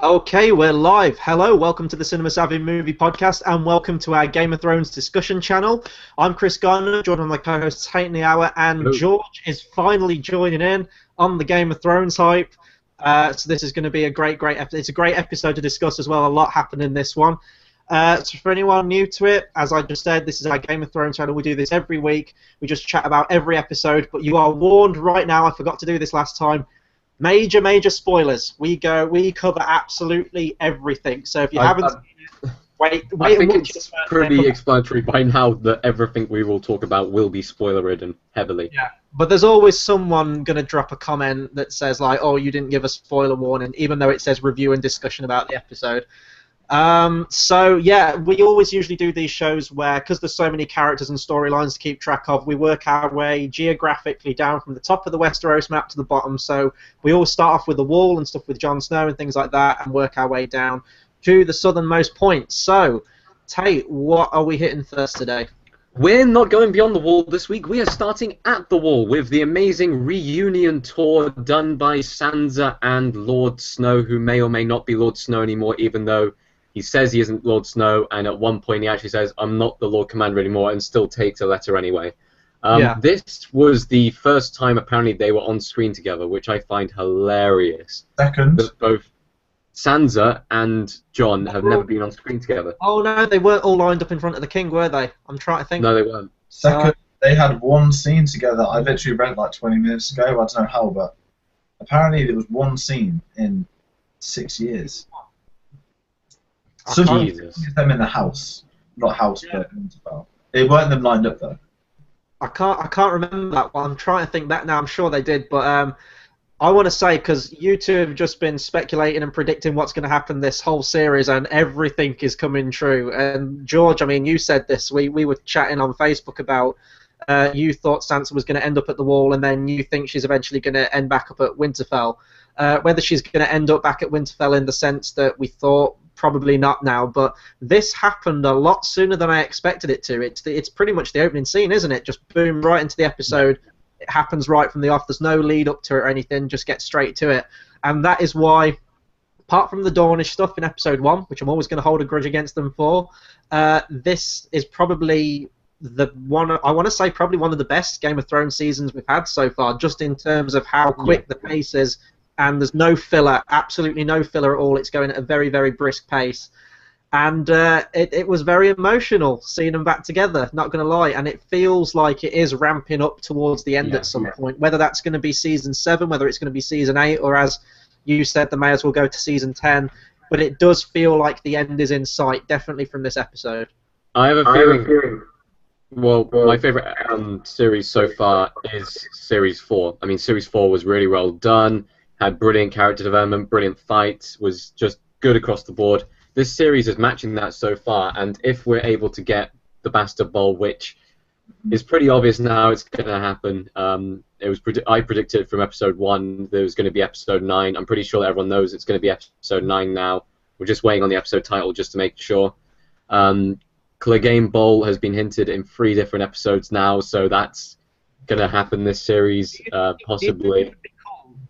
Okay, we're live. Hello, welcome to the Cinema Savvy Movie Podcast, and welcome to our Game of Thrones discussion channel. I'm Chris Garner, joined by my co-host Tate in the Hour, and Hello. George is finally joining in on the Game of Thrones hype. So this is going to be a great episode. It's a great episode to discuss as well. A lot happened in this one. So for anyone new to it, as I just said, this is our Game of Thrones channel. We do this every week. We just chat about every episode, but you are warned right now. I forgot to do this last time. Major spoilers. We cover absolutely everything. So if you haven't seen it, wait I think and watch it's it first, pretty then- explanatory by now that everything we will talk about will be spoiler-ridden heavily. Yeah, but there's always someone going to drop a comment that says like, "Oh, you didn't give a spoiler warning," even though it says review and discussion about the episode. So yeah, we always usually do these shows where, because there's so many characters and storylines to keep track of, we work our way geographically down from the top of the Westeros map to the bottom. So we always start off with the Wall and stuff with Jon Snow and things like that, and work our way down to the southernmost point. So, Tate, what are we hitting first today? We're not going beyond the Wall this week. We are starting at the Wall with the amazing reunion tour done by Sansa and Lord Snow, who may or may not be Lord Snow anymore, even though he says he isn't Lord Snow, and at one point he actually says, "I'm not the Lord Commander anymore," and still takes a letter anyway. Yeah. This was the first time apparently they were on screen together, which I find hilarious. Second. That both Sansa and Jon have never been on screen together. Oh no, they weren't all lined up in front of the king, were they? I'm trying to think. No, they weren't. Second, they had one scene together. I literally read like 20 minutes ago. I don't know how, but apparently there was one scene in 6 years. Sometimes Jesus. it's them in the house, not house, but Winterfell. It weren't them lined up though. I can't remember that one. I'm trying to think that now. I'm sure they did, but I want to say, because you two have just been speculating and predicting what's going to happen this whole series, and everything is coming true. And George, I mean, you said this. We were chatting on Facebook about you thought Sansa was going to end up at the Wall, and then you think she's eventually going to end back up at Winterfell. Whether she's going to end up back at Winterfell in the sense that we thought, probably not now, but this happened a lot sooner than I expected it to. It's pretty much the opening scene, isn't it? Just boom, right into the episode. It happens right from the off. There's no lead up to it or anything. Just get straight to it. And that is why, apart from the Dornish stuff in episode 1, which I'm always going to hold a grudge against them for, this is probably the one, I want to say, probably one of the best Game of Thrones seasons we've had so far, just in terms of how quick the pace is. And there's no filler, absolutely no filler at all. It's going at a very brisk pace. And it was very emotional seeing them back together, not going to lie. And it feels like it is ramping up towards the end at some point. Whether that's going to be Season 7, whether it's going to be Season 8, or as you said, they may as well go to Season 10. But it does feel like the end is in sight, definitely from this episode. I have a feeling. Well, my favourite series so far is Series 4. I mean, Series 4 was really well done, had brilliant character development, brilliant fights, was just good across the board. This series is matching that so far, and if we're able to get the Bastard Bowl, which is pretty obvious now it's going to happen, I predicted from episode 1 there was going to be episode 9. I'm pretty sure that everyone knows it's going to be episode 9 now. We're just waiting on the episode title just to make sure. Clegane Bowl has been hinted in 3 different episodes now, so that's going to happen this series, possibly.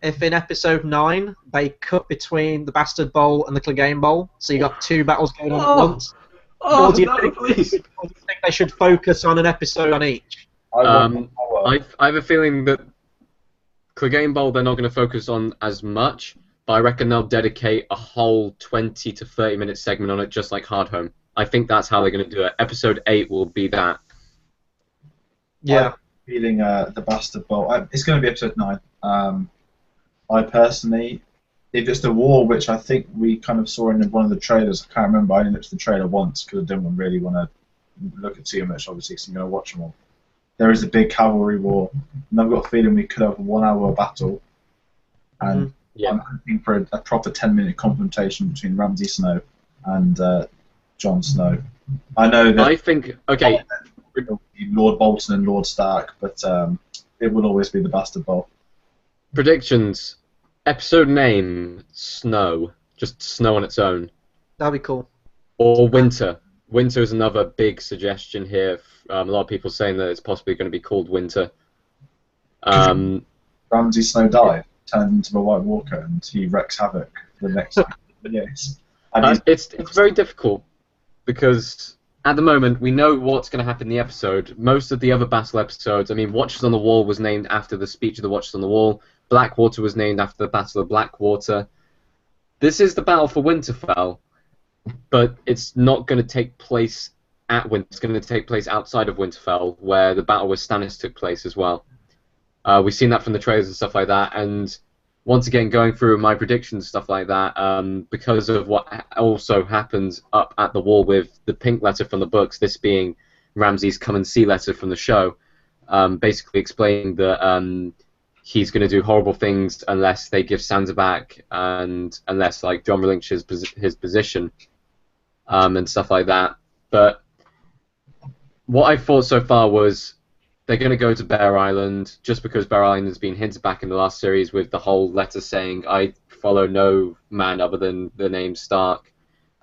If in episode 9 they cut between the Bastard Bowl and the Clegane Bowl, so you got 2 battles going on at once. Or do you think they should focus on an episode on each? I have a feeling that Clegane Bowl they're not going to focus on as much, but I reckon they'll dedicate a whole 20 to 30 minute segment on it, just like Hardhome. I think that's how they're going to do it. Episode 8 will be that. Yeah. I'm feeling the Bastard Bowl. It's going to be episode 9. I personally, if it's the War, which I think we kind of saw in one of the trailers, I can't remember, I only looked at the trailer once because I didn't really want to look at too much, obviously, because I'm going to watch them all. There is a big cavalry war, and I've got a feeling we could have a 1-hour battle, and I'm hoping for a proper 10-minute confrontation between Ramsay Snow and Jon Snow. I know that I think, okay, Lord Bolton and Lord Stark, but it will always be the Bastard Bowl. Predictions. Episode name, Snow. Just Snow on its own. That'd be cool. Or Winter. Winter is another big suggestion here. A lot of people saying that it's possibly going to be called Winter. Ramsay Snow died, turned into a White Walker, and he wreaks havoc for the next Yes. It's very difficult because at the moment we know what's going to happen in the episode. Most of the other battle episodes, I mean, Watchers on the Wall was named after the speech of the Watchers on the Wall. Blackwater was named after the Battle of Blackwater. This is the battle for Winterfell, but it's not going to take place at Winterfell. It's going to take place outside of Winterfell, where the battle with Stannis took place as well. We've seen that from the trailers and stuff like that, and once again, going through my predictions and stuff like that, because of what also happened up at the wall with the pink letter from the books, this being Ramsay's come and see letter from the show, basically explaining that he's going to do horrible things unless they give Sansa back and unless like Jon relinquishes his position and stuff like that. But what I thought so far was they're going to go to Bear Island just because Bear Island has been hinted back in the last series with the whole letter saying, I follow no man other than the name Stark.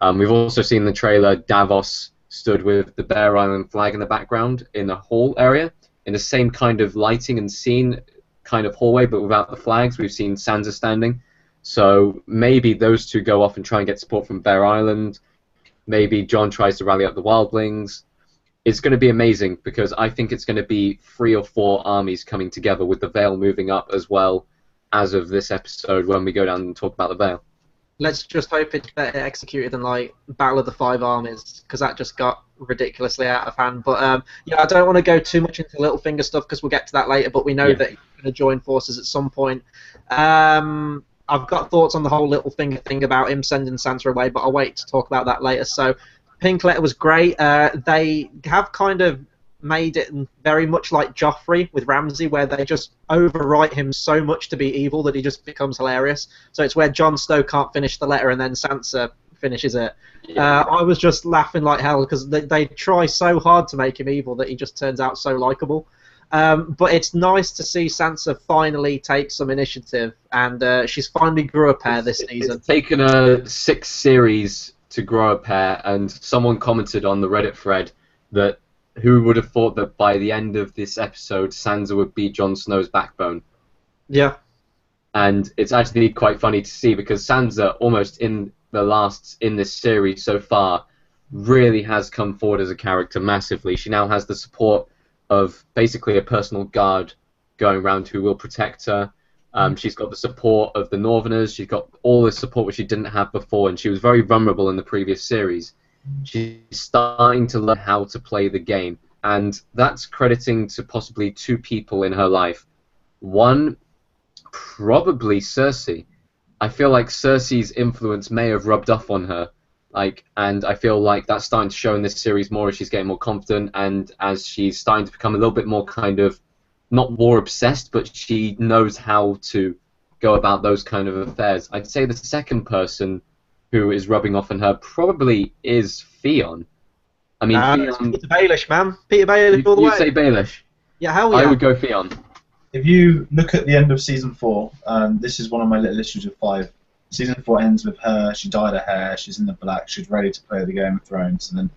We've also seen in the trailer Davos stood with the Bear Island flag in the background in the hall area, in the same kind of lighting and scene kind of hallway, but without the flags. We've seen Sansa standing. So maybe those two go off and try and get support from Bear Island. Maybe Jon tries to rally up the wildlings. It's going to be amazing because I think it's going to be 3 or 4 armies coming together with the Vale moving up as well as of this episode when we go down and talk about the Vale. Let's just hope it's better executed than like Battle of the Five Armies, because that just got ridiculously out of hand. But yeah, I don't want to go too much into Littlefinger stuff because we'll get to that later. But we know that he's going to join forces at some point. I've got thoughts on the whole Littlefinger thing about him sending Sansa away, but I'll wait to talk about that later. So, Pink Letter was great. They have kind of made it very much like Joffrey with Ramsay, where they just overwrite him so much to be evil that he just becomes hilarious. So it's where Jon Snow can't finish the letter and then Sansa finishes it. Yeah. I was just laughing like hell because they try so hard to make him evil that he just turns out so likable. But it's nice to see Sansa finally take some initiative, and she's finally grew a pair this season. It's taken 6 series to grow a pair, and someone commented on the Reddit thread that who would have thought that by the end of this episode Sansa would be Jon Snow's backbone. Yeah. And it's actually quite funny to see because Sansa, almost in this series so far, really has come forward as a character massively. She now has the support of basically a personal guard going around who will protect her. She's got the support of the Northerners. She's got all this support which she didn't have before, and she was very vulnerable in the previous series. She's starting to learn how to play the game, and that's crediting to possibly 2 people in her life. One, probably Cersei. I feel like Cersei's influence may have rubbed off on her, and I feel like that's starting to show in this series more as she's getting more confident and as she's starting to become a little bit more kind of not war obsessed, but she knows how to go about those kind of affairs. I'd say the second person who is rubbing off on her probably is Theon. I mean, Theon, Peter Baelish, man. Peter Baelish all the way. You say Baelish? Yeah, hell yeah. I would go Theon. If you look at the end of Season 4, this is one of my little issues with 5. Season 4 ends with her, she dyed her hair, she's in the black, she's ready to play the Game of Thrones. And then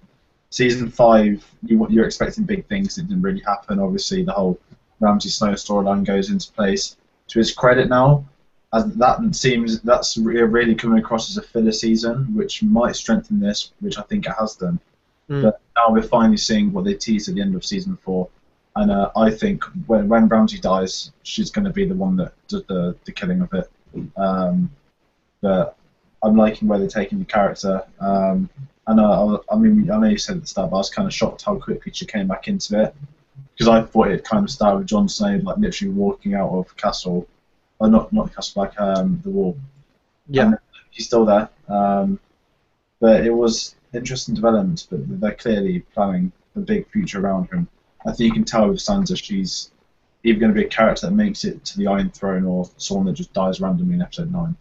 Season 5, you're expecting big things, it didn't really happen. Obviously, the whole Ramsay Snow storyline goes into place. To his credit now, as that's really coming across as a filler season, which might strengthen this, which I think it has done. But now we're finally seeing what they teased at the end of Season 4. And I think when Ramsay dies, she's going to be the one that does the killing of it. But I'm liking where they're taking the character. I know you said at the start, but I was kind of shocked how quickly she came back into it. Because I thought it kind of started with Jon Snow like literally walking out of Castle, or not the Castle, like the wall. Yeah. And he's still there. But it was interesting developments. But they're clearly planning a big future around him. I think you can tell with Sansa, she's either going to be a character that makes it to the Iron Throne, or someone that just dies randomly in episode 9.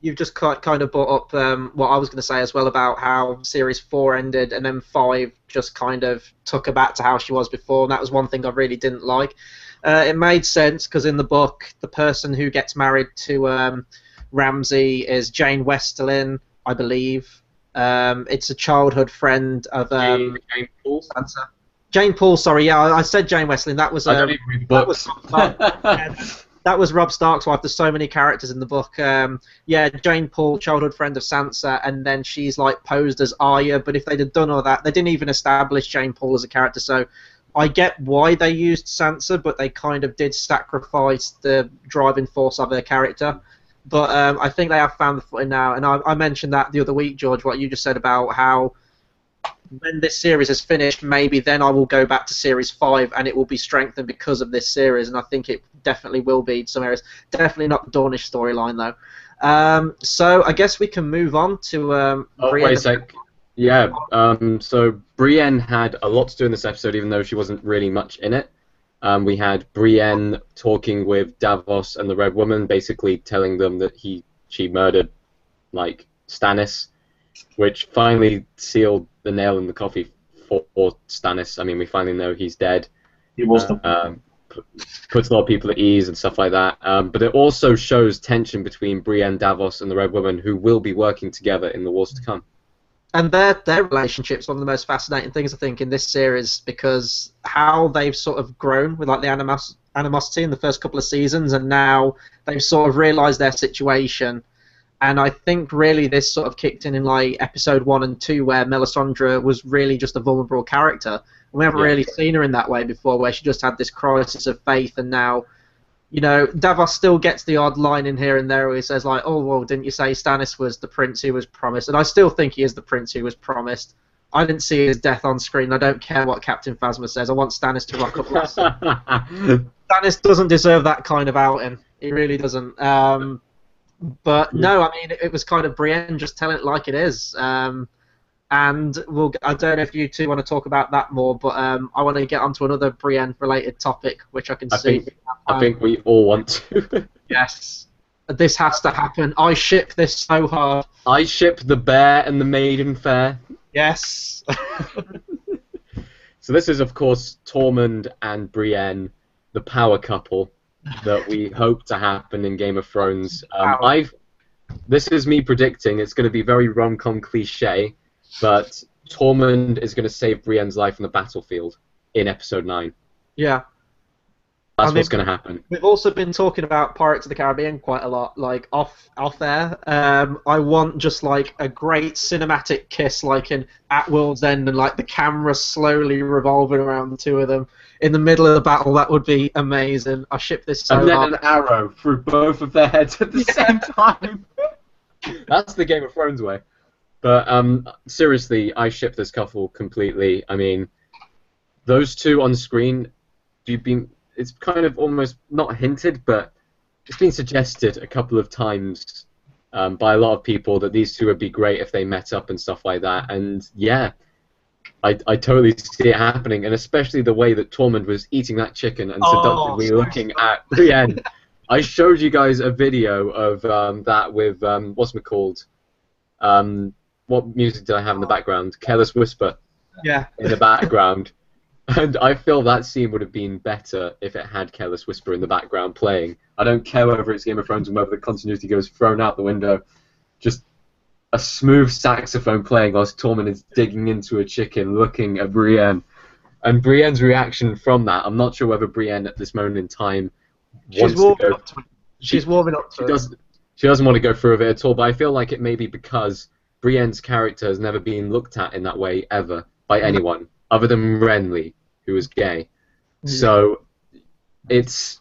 You've just kind of brought up what I was going to say as well about how Series 4 ended and then 5 just kind of took her back to how she was before, and that was one thing I really didn't like. It made sense because in the book, the person who gets married to Ramsay is Jane Westerlin, I believe. It's a childhood friend of Jane Paul? Jane Paul, sorry, yeah, I said Jane Westerlin. That was I don't even read books. That was that was Robb Stark's wife. There's so many characters in the book. Yeah, Jane Paul, childhood friend of Sansa, and then she's like posed as Arya. But if they'd have done all that, they didn't even establish Jane Paul as a character. So I get why they used Sansa, but they kind of did sacrifice the driving force of her character. But I think they have found the footing now. And I mentioned that the other week, George, what you just said about how when this series is finished, maybe then I will go back to Series 5 and it will be strengthened because of this series, and I think it definitely will be in some areas. Definitely not the Dornish storyline, though. So I guess we can move on to Brienne. Wait a sec. Yeah, so Brienne had a lot to do in this episode, even though she wasn't really much in it. We had Brienne talking with Davos and the Red Woman, basically telling them that she murdered, like, Stannis, which finally sealed the nail in the coffin for Stannis. I mean, we finally know he's dead. He was puts a lot of people at ease and stuff like that. But it also shows tension between Brienne, Davos, and the Red Woman, who will be working together in the wars to come. And their relationship's one of the most fascinating things, I think, in this series, because how they've sort of grown with like the animosity in the first couple of seasons, and now they've sort of realised their situation. And I think really this sort of kicked in like episode 1 and 2, where Melisandre was really just a vulnerable character. And we haven't really seen her in that way before, where she just had this crisis of faith, and now, you know, Davos still gets the odd line in here and there where he says like, oh, well, didn't you say Stannis was the prince who was promised? And I still think he is the prince who was promised. I didn't see his death on screen. I don't care what Captain Phasma says. I want Stannis to rock up. Stannis doesn't deserve that kind of outing. He really doesn't. But no, I mean, it was kind of Brienne just telling it like it is. And I don't know if you two want to talk about that more, but I want to get onto another Brienne-related topic, which I can see. I think we all want to. Yes. This has to happen. I ship this so hard. I ship the bear and the maiden fair. Yes. So this is, of course, Tormund and Brienne, the power couple that we hope to happen in Game of Thrones. This is me predicting. It's going to be very rom-com cliche, but Tormund is going to save Brienne's life on the battlefield in Episode 9. Yeah. That's what's going to happen. We've also been talking about Pirates of the Caribbean quite a lot, like off air. I want just like a great cinematic kiss, like in At World's End, and like the camera slowly revolving around the two of them in the middle of the battle. That would be amazing. I ship this so hard. And then hard. an arrow through both of their heads at the same time. That's the Game of Thrones way. But seriously, I ship this couple completely. I mean, those two on screen, it's kind of almost not hinted, but it's been suggested a couple of times by a lot of people that these two would be great if they met up and stuff like that. And yeah, I totally see it happening, and especially the way that Tormund was eating that chicken and seductively looking at Brienne. I showed you guys a video of that with what's it called? What music did I have in the background? Careless Whisper. Yeah. In the background. And I feel that scene would have been better if it had Careless Whisper in the background playing. I don't care whether it's Game of Thrones or whether the continuity goes thrown out the window. Just a smooth saxophone playing whilst Tormund is digging into a chicken, looking at Brienne. And Brienne's reaction from that, I'm not sure whether Brienne at this moment in time wants to go... She's warming up to it. She doesn't want to go through with it at all, but I feel like it may be because Brienne's character has never been looked at in that way ever by anyone, other than Renly, who was gay. So it's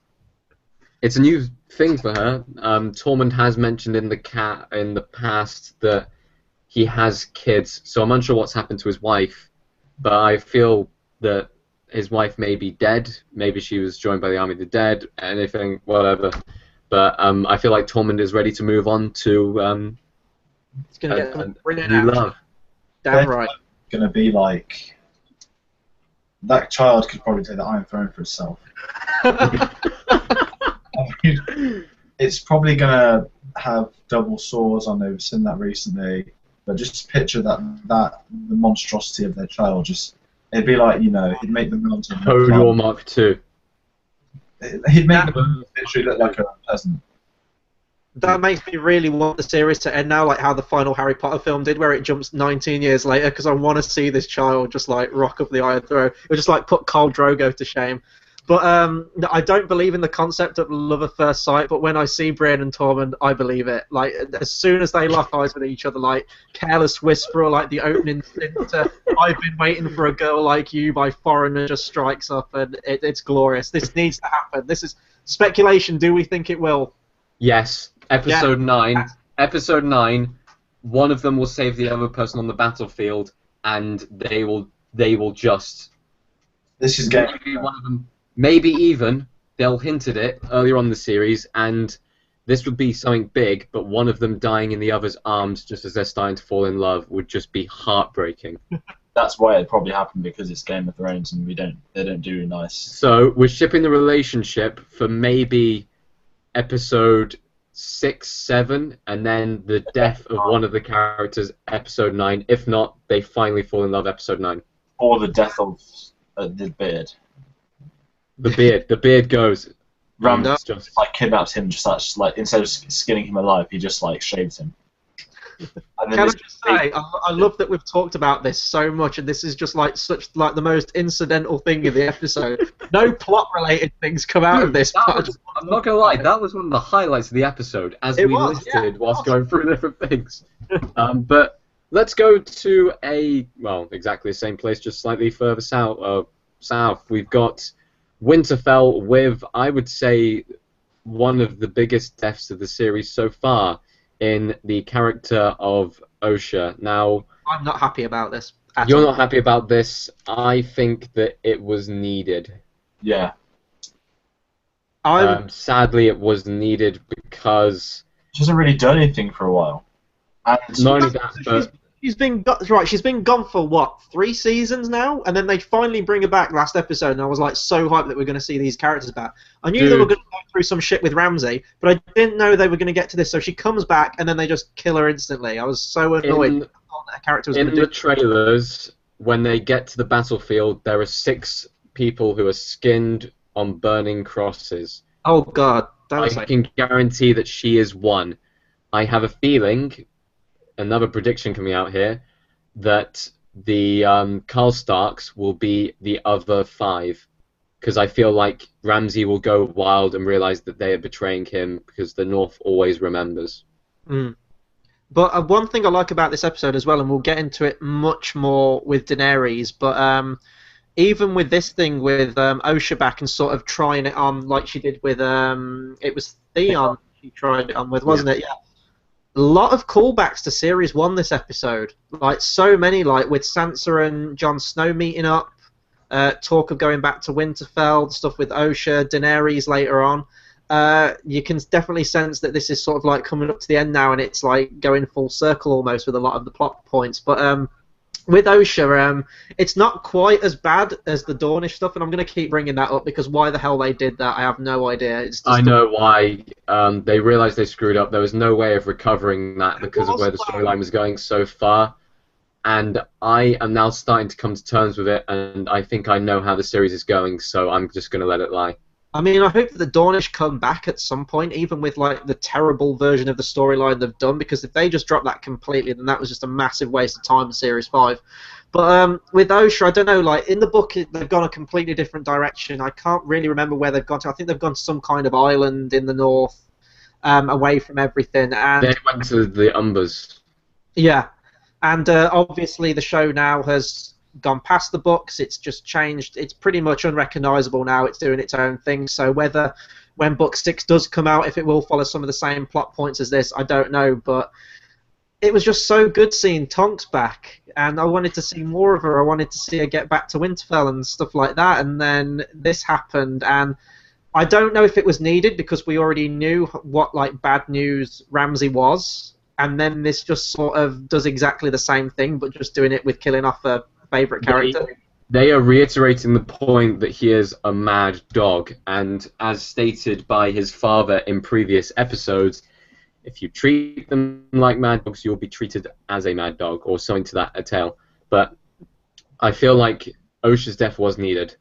a new thing for her. Tormund has mentioned in the past that he has kids, so I'm unsure what's happened to his wife, but I feel that his wife may be dead. Maybe she was joined by the army of the dead, anything, whatever. But I feel like Tormund is ready to move on to it's gonna get a new love. Damn right. It's going to be like... That child could probably take the Iron Throne for itself. I mean, it's probably going to have double swords. I know we've seen that recently. But just picture the monstrosity of their child. It'd be like, you know, he'd make the mountain... Hodor Mark II. He'd make the literally look like a peasant. That makes me really want the series to end now, like how the final Harry Potter film did, where it jumps 19 years later, because I want to see this child just like rock up the Iron Throne. It would just like put Khal Drogo to shame. But I don't believe in the concept of love at first sight. But when I see Brienne and Tormund, I believe it. Like as soon as they lock eyes with each other, like Careless Whisper, or like the opening scene to "I've Been Waiting for a Girl Like You" by Foreigner just strikes up, and it's glorious. This needs to happen. This is speculation. Do we think it will? Yes. Episode Yeah. 9. Episode 9. One of them will save the other person on the battlefield, and they will just. This is game. Maybe one of them. Maybe even they'll hint at it earlier on in the series, and this would be something big. But one of them dying in the other's arms just as they're starting to fall in love would just be heartbreaking. That's why it probably happened, because it's Game of Thrones and they don't do nice. So we're shipping the relationship for maybe episode 6, 7, and then the death of one of the characters, episode 9. If not, they finally fall in love, episode 9. Or the death of the beard. The beard goes. Ram It's just like kidnaps him, just like instead of skinning him alive, he just like shaves him. And then Can I just say, I love that we've talked about this so much, and this is just like the most incidental thing in the episode. No plot-related things come out of this. But I'm not gonna lie, that was one of the highlights of the episode, as we listed whilst going through different things. But let's go to exactly the same place, just slightly further south. We've got Winterfell with, I would say, one of the biggest deaths of the series so far, in the character of Osha. Now, I'm not happy about this. You're not happy about this. I think that it was needed. Yeah. Sadly, it was needed because she hasn't really done anything for a while. And not only that, but she's been gone for what, 3 seasons now, and then they finally bring her back last episode, and I was like so hyped that we're going to see these characters back. I knew they were going to go through some shit with Ramsay, but I didn't know they were going to get to this. So she comes back, and then they just kill her instantly. I was so annoyed. That character was in the trailers, when they get to the battlefield, there are 6 people who are skinned on burning crosses. Oh God! I can guarantee that she is one. I have a feeling, another prediction coming out here, that the Karl Starks will be the other 5, because I feel like Ramsay will go wild and realize that they are betraying him, because the North always remembers. But one thing I like about this episode as well, and we'll get into it much more with Daenerys, but even with this thing with Osha back and sort of trying it on like she did with it was Theon she tried it on with, wasn't it? Yeah. A lot of callbacks to Series 1 this episode. Like, so many, like, with Sansa and Jon Snow meeting up, talk of going back to Winterfell, stuff with Osha, Daenerys later on. You can definitely sense that this is sort of, like, coming up to the end now, and it's, like, going full circle almost with a lot of the plot points. But with Osha, it's not quite as bad as the Dornish stuff, and I'm going to keep bringing that up because why the hell they did that, I have no idea. It's just I know why. They realized they screwed up. There was no way of recovering that because of where the storyline was going so far. And I am now starting to come to terms with it, and I think I know how the series is going, so I'm just going to let it lie. I mean, I hope that the Dornish come back at some point, even with like the terrible version of the storyline they've done, because if they just drop that completely, then that was just a massive waste of time in Series 5. But with Osha, I don't know, like, in the book, they've gone a completely different direction. I can't really remember where they've gone to. I think they've gone to some kind of island in the north, away from everything. And they went to the Umbers. Yeah, and obviously the show now has gone past the books. It's just changed. It's pretty much unrecognizable now. It's doing its own thing. So whether when book 6 does come out, if it will follow some of the same plot points as this, I don't know. But it was just so good seeing Tonks back, and I wanted to see more of her. I wanted to see her get back to Winterfell and stuff like that. And then this happened, and I don't know if it was needed because we already knew what like bad news Ramsay was, and then this just sort of does exactly the same thing, but just doing it with killing off a favorite character. They are reiterating the point that he is a mad dog, and as stated by his father in previous episodes, if you treat them like mad dogs, you'll be treated as a mad dog, or something to that tale. But I feel like Osha's death was needed,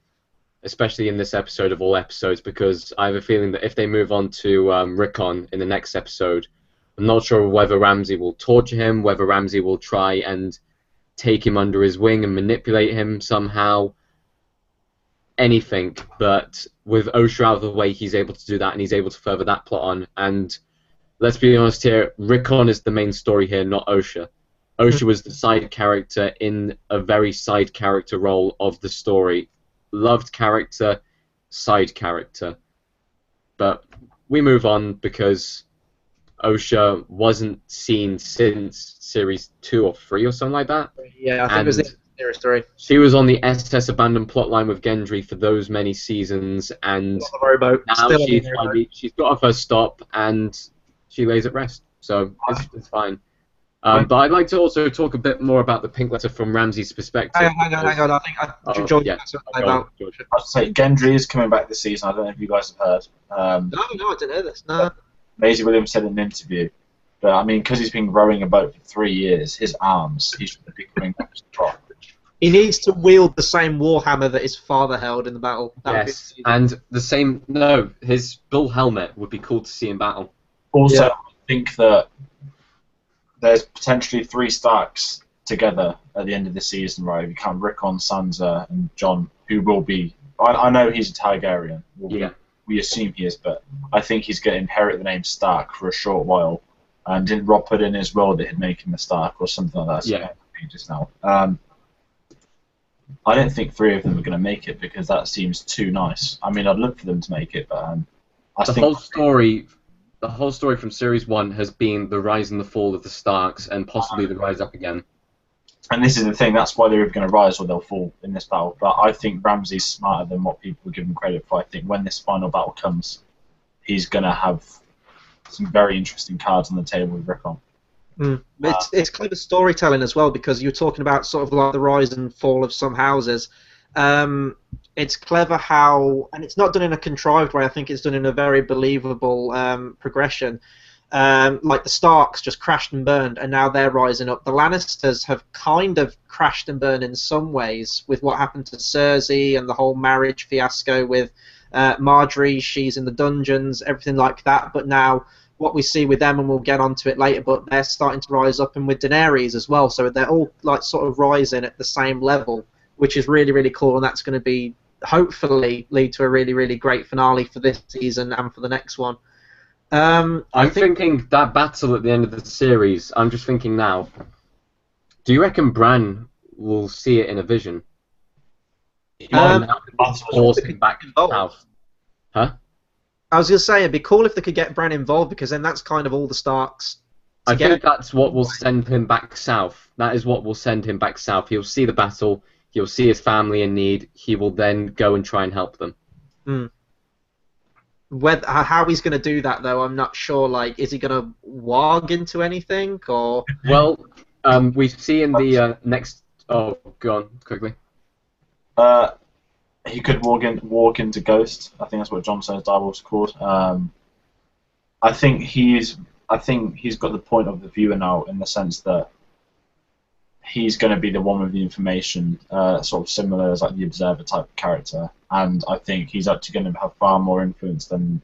especially in this episode of all episodes, because I have a feeling that if they move on to Rickon in the next episode, I'm not sure whether Ramsay will torture him, whether Ramsay will try and take him under his wing and manipulate him somehow. anything, but with Osha out of the way, he's able to do that, and he's able to further that plot on. And let's be honest here, Rickon is the main story here, not Osha. Osha was the side character in a very side character role of the story. Loved character, side character. But we move on because Osha wasn't seen since series 2 or 3 or something like that. Yeah, I think it was the series 3. She was on the SS abandoned plotline with Gendry for those many seasons, and now she's got her first stop, and she lays at rest. So it's fine. But I'd like to also talk a bit more about the pink letter from Ramsay's perspective. Hang on. I think I joined I'd say Gendry is coming back this season. I don't know if you guys have heard. No, I didn't know this. No. Maisie Williams said in an interview, but I mean, because he's been rowing a boat for 3 years, his arms, he should be coming back to the top. He needs to wield the same warhammer that his father held in the battle. Yes, and the same. No, his bull helmet would be cool to see in battle. Also, I think that there's potentially 3 Starks together at the end of the season, right? If you count Rickon, Sansa, and Jon, who will be. I know he's a Targaryen. We assume he is, but I think he's going to inherit the name Stark for a short while. And didn't Rob put in his will that he'd make him a Stark or something like that? So just now. I don't think 3 of them are going to make it because that seems too nice. I mean, I'd love for them to make it, but the whole story from series 1 has been the rise and the fall of the Starks, and possibly the rise up again. And this is the thing, that's why they're either going to rise or they'll fall in this battle. But I think Ramsay's smarter than what people give him credit for. I think when this final battle comes, he's going to have some very interesting cards on the table with Rickon. It's clever storytelling as well, because you're talking about sort of like the rise and fall of some houses. It's clever how, and it's not done in a contrived way, I think it's done in a very believable progression. Like the Starks just crashed and burned, and now they're rising up. The Lannisters have kind of crashed and burned in some ways with what happened to Cersei and the whole marriage fiasco with Marjorie. She's in the dungeons, everything like that. But now what we see with them, and we'll get onto it later, but they're starting to rise up, and with Daenerys as well. So they're all like sort of rising at the same level, which is really, really cool, and that's going to be hopefully lead to a really, really great finale for this season and for the next one. I'm thinking that battle at the end of the series, I'm just thinking now, do you reckon Bran will see it in a vision? Forcing back south. Huh? I was going to say, it'd be cool if they could get Bran involved, because then that's kind of all the Starks. I think that's what will send him back south. That is what will send him back south. He'll see the battle, he'll see his family in need, he will then go and try and help them. How he's going to do that, though, I'm not sure. Like, is he going to warg into anything, or? Well, we see in the next. Oh, go on quickly. He could walk into Ghost. I think that's what Jon Snow's direwolf's called. I think he's got the point of the viewer now, in the sense that he's going to be the one with the information, sort of similar as like the Observer type character, and I think he's actually going to have far more influence than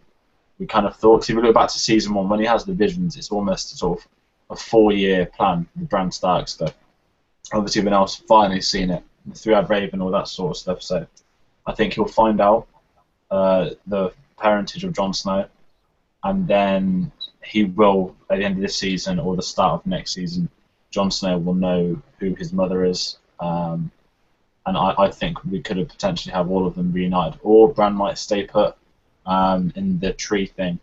we kind of thought. If we look back to season 1, when he has the visions, it's almost sort of a 4-year plan with Bran Stark stuff. Obviously, everyone else finally seen it, the Three-Eyed Raven, all that sort of stuff. So I think he'll find out the parentage of Jon Snow, and then he will, at the end of this season or the start of next season, Jon Snow will know who his mother is, and I think we could have potentially have all of them reunited, or Bran might stay put in the tree thing.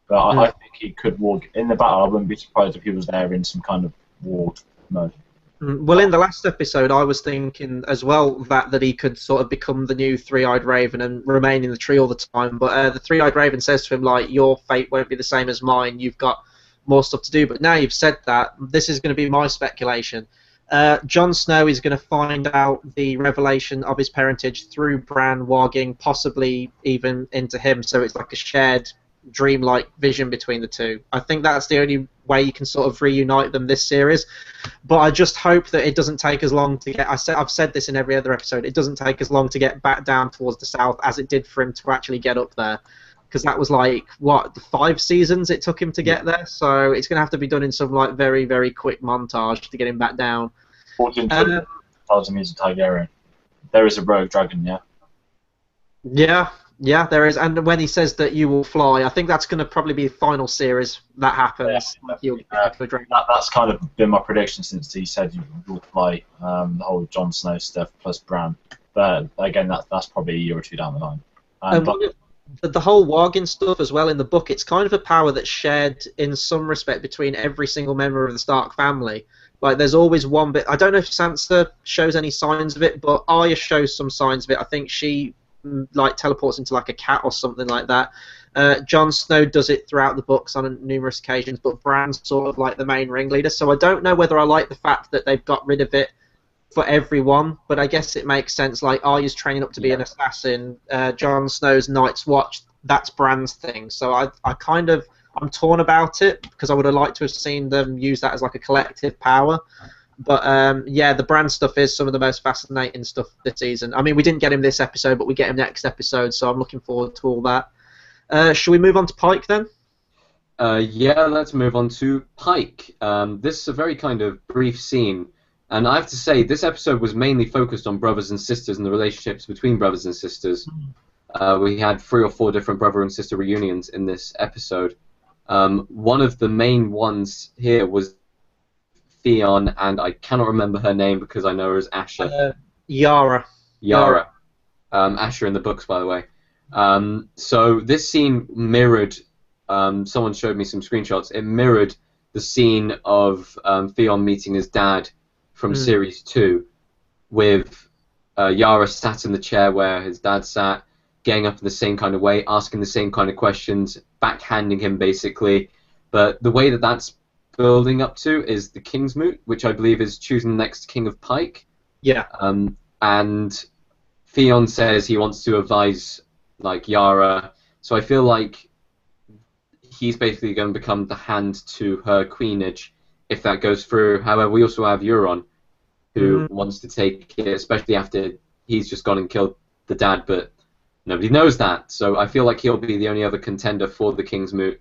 But I think he could walk in the battle. I wouldn't be surprised if he was there in some kind of warg mode. Well, in the last episode, I was thinking as well that he could sort of become the new Three-Eyed Raven and remain in the tree all the time. But the Three-Eyed Raven says to him, like, your fate won't be the same as mine. You've got more stuff to do. But now you've said that, this is going to be my speculation. Jon Snow is going to find out the revelation of his parentage through Bran warging, possibly even into him. So it's like a shared dreamlike vision between the two. I think that's the only way you can sort of reunite them this series. But I just hope that it doesn't take as long to get. I've said this in every other episode. It doesn't take as long to get back down towards the south as it did for him to actually get up there. Because that was like what 5 seasons it took him to get there. So it's going to have to be done in some like very, very quick montage to get him back down. Tells him he's a Targaryen. There is a rogue dragon, yeah. Yeah, yeah, there is. And when he says that you will fly, I think that's going to probably be the final series that happens. Yeah. He'll get into a drink. That's kind of been my prediction since he said you will play the whole Jon Snow stuff plus Bran. But again, that's probably a year or two down the line. And the whole Wargin stuff as well in the book, it's kind of a power that's shared in some respect between every single member of the Stark family. Like, there's always one bit. I don't know if Sansa shows any signs of it, but Arya shows some signs of it. I think she like teleports into like a cat or something like that. Jon Snow does it throughout the books on numerous occasions, but Bran's sort of like the main ringleader. So I don't know whether I like the fact that they've got rid of it for everyone, but I guess it makes sense. Like, Arya's training up to be an assassin. Jon Snow's Night's Watch, that's Bran's thing. So I'm torn about it because I would have liked to have seen them use that as like a collective power. But yeah, the Bran stuff is some of the most fascinating stuff this season. I mean, we didn't get him this episode, but we get him next episode, so I'm looking forward to all that. Shall we move on to Pike then? Yeah, let's move on to Pike. This is a very kind of brief scene, and I have to say, this episode was mainly focused on brothers and sisters and the relationships between brothers and sisters. We had 3 or 4 different brother and sister reunions in this episode. One of the main ones here was Theon, and I cannot remember her name because I know her as Asher. Yara. Asher in the books, by the way. So this scene mirrored, someone showed me some screenshots, it mirrored the scene of Theon meeting his dad from Series 2, with Yara sat in the chair where his dad sat, getting up in the same kind of way, asking the same kind of questions, backhanding him basically. But the way that that's building up to is the King's Moot, which I believe is choosing the next King of Pike. Yeah. And Theon says he wants to advise like Yara, so I feel like he's basically going to become the hand to her queenage if that goes through. However, we also have Euron, who wants to take it, especially after he's just gone and killed the dad, but nobody knows that. So I feel like he'll be the only other contender for the King's Moot.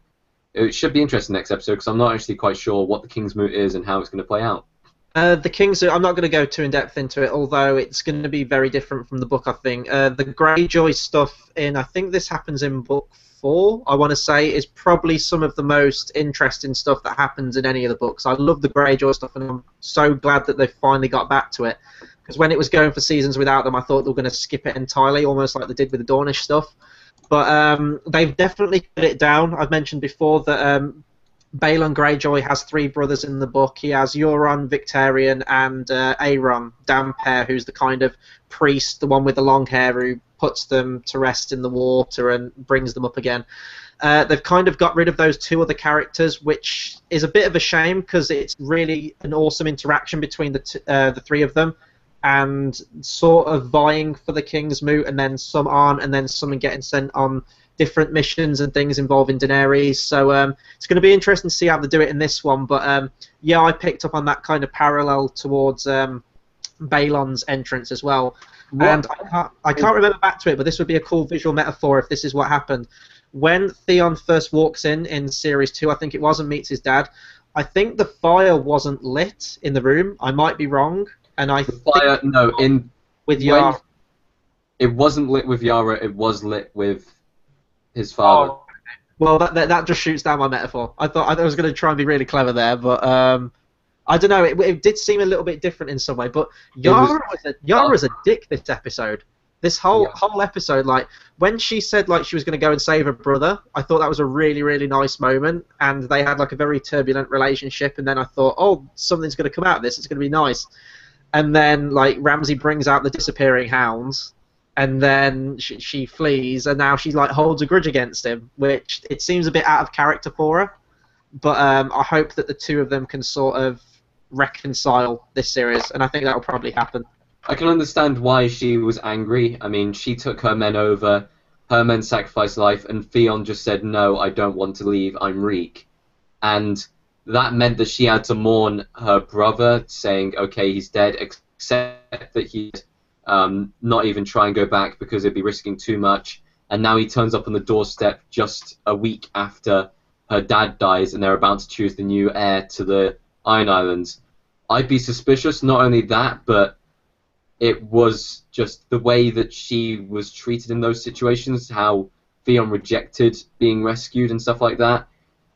It should be interesting next episode because I'm not actually quite sure what the King's Moot is and how it's going to play out. The King's Moot, I'm not going to go too in depth into it, although it's going to be very different from the book, I think. The Greyjoy stuff I think this happens in book 4, I want to say, is probably some of the most interesting stuff that happens in any of the books. I love the Greyjoy stuff, and I'm so glad that they finally got back to it. Because when it was going for seasons without them, I thought they were going to skip it entirely, almost like they did with the Dornish stuff. But they've definitely cut it down. I've mentioned before that Balon Greyjoy has 3 brothers in the book. He has Euron, Victarion, and Aeron Damphair, who's the kind of priest, the one with the long hair who puts them to rest in the water and brings them up again. They've kind of got rid of those 2 other characters, which is a bit of a shame because it's really an awesome interaction between the 3 of them, and sort of vying for the King's Moot, and then some aren't, and then some are getting sent on different missions and things involving Daenerys. So it's going to be interesting to see how they do it in this one. But yeah, I picked up on that kind of parallel towards Balon's entrance as well. What? And I can't remember back to it, but this would be a cool visual metaphor if this is what happened. When Theon first walks in Series 2, I think it was, and meets his dad, I think the fire wasn't lit in the room. I might be wrong. And I think with Yara. It wasn't lit with Yara, it was lit with his father. Oh, well, that just shoots down my metaphor. I thought I was going to try and be really clever there, but I don't know. It did seem a little bit different in some way. But Yara was a dick this episode. This whole episode, like when she said like she was going to go and save her brother, I thought that was a really, really nice moment. And they had like a very turbulent relationship. And then I thought, oh, something's going to come out of this. It's going to be nice. And then like Ramsay brings out the disappearing hounds. And then she flees, and now she like holds a grudge against him, which it seems a bit out of character for her. But I hope that the 2 of them can sort of reconcile this series, and I think that will probably happen. I can understand why she was angry. I mean, she took her men over, her men sacrificed life, and Theon just said, no, I don't want to leave, I'm Reek. And that meant that she had to mourn her brother, saying, okay, he's dead, except that he'd not even try and go back because it'd be risking too much. And now he turns up on the doorstep just a week after her dad dies, and they're about to choose the new heir to the Iron Islands. I'd be suspicious, not only that, but it was just the way that she was treated in those situations, how Theon rejected being rescued and stuff like that.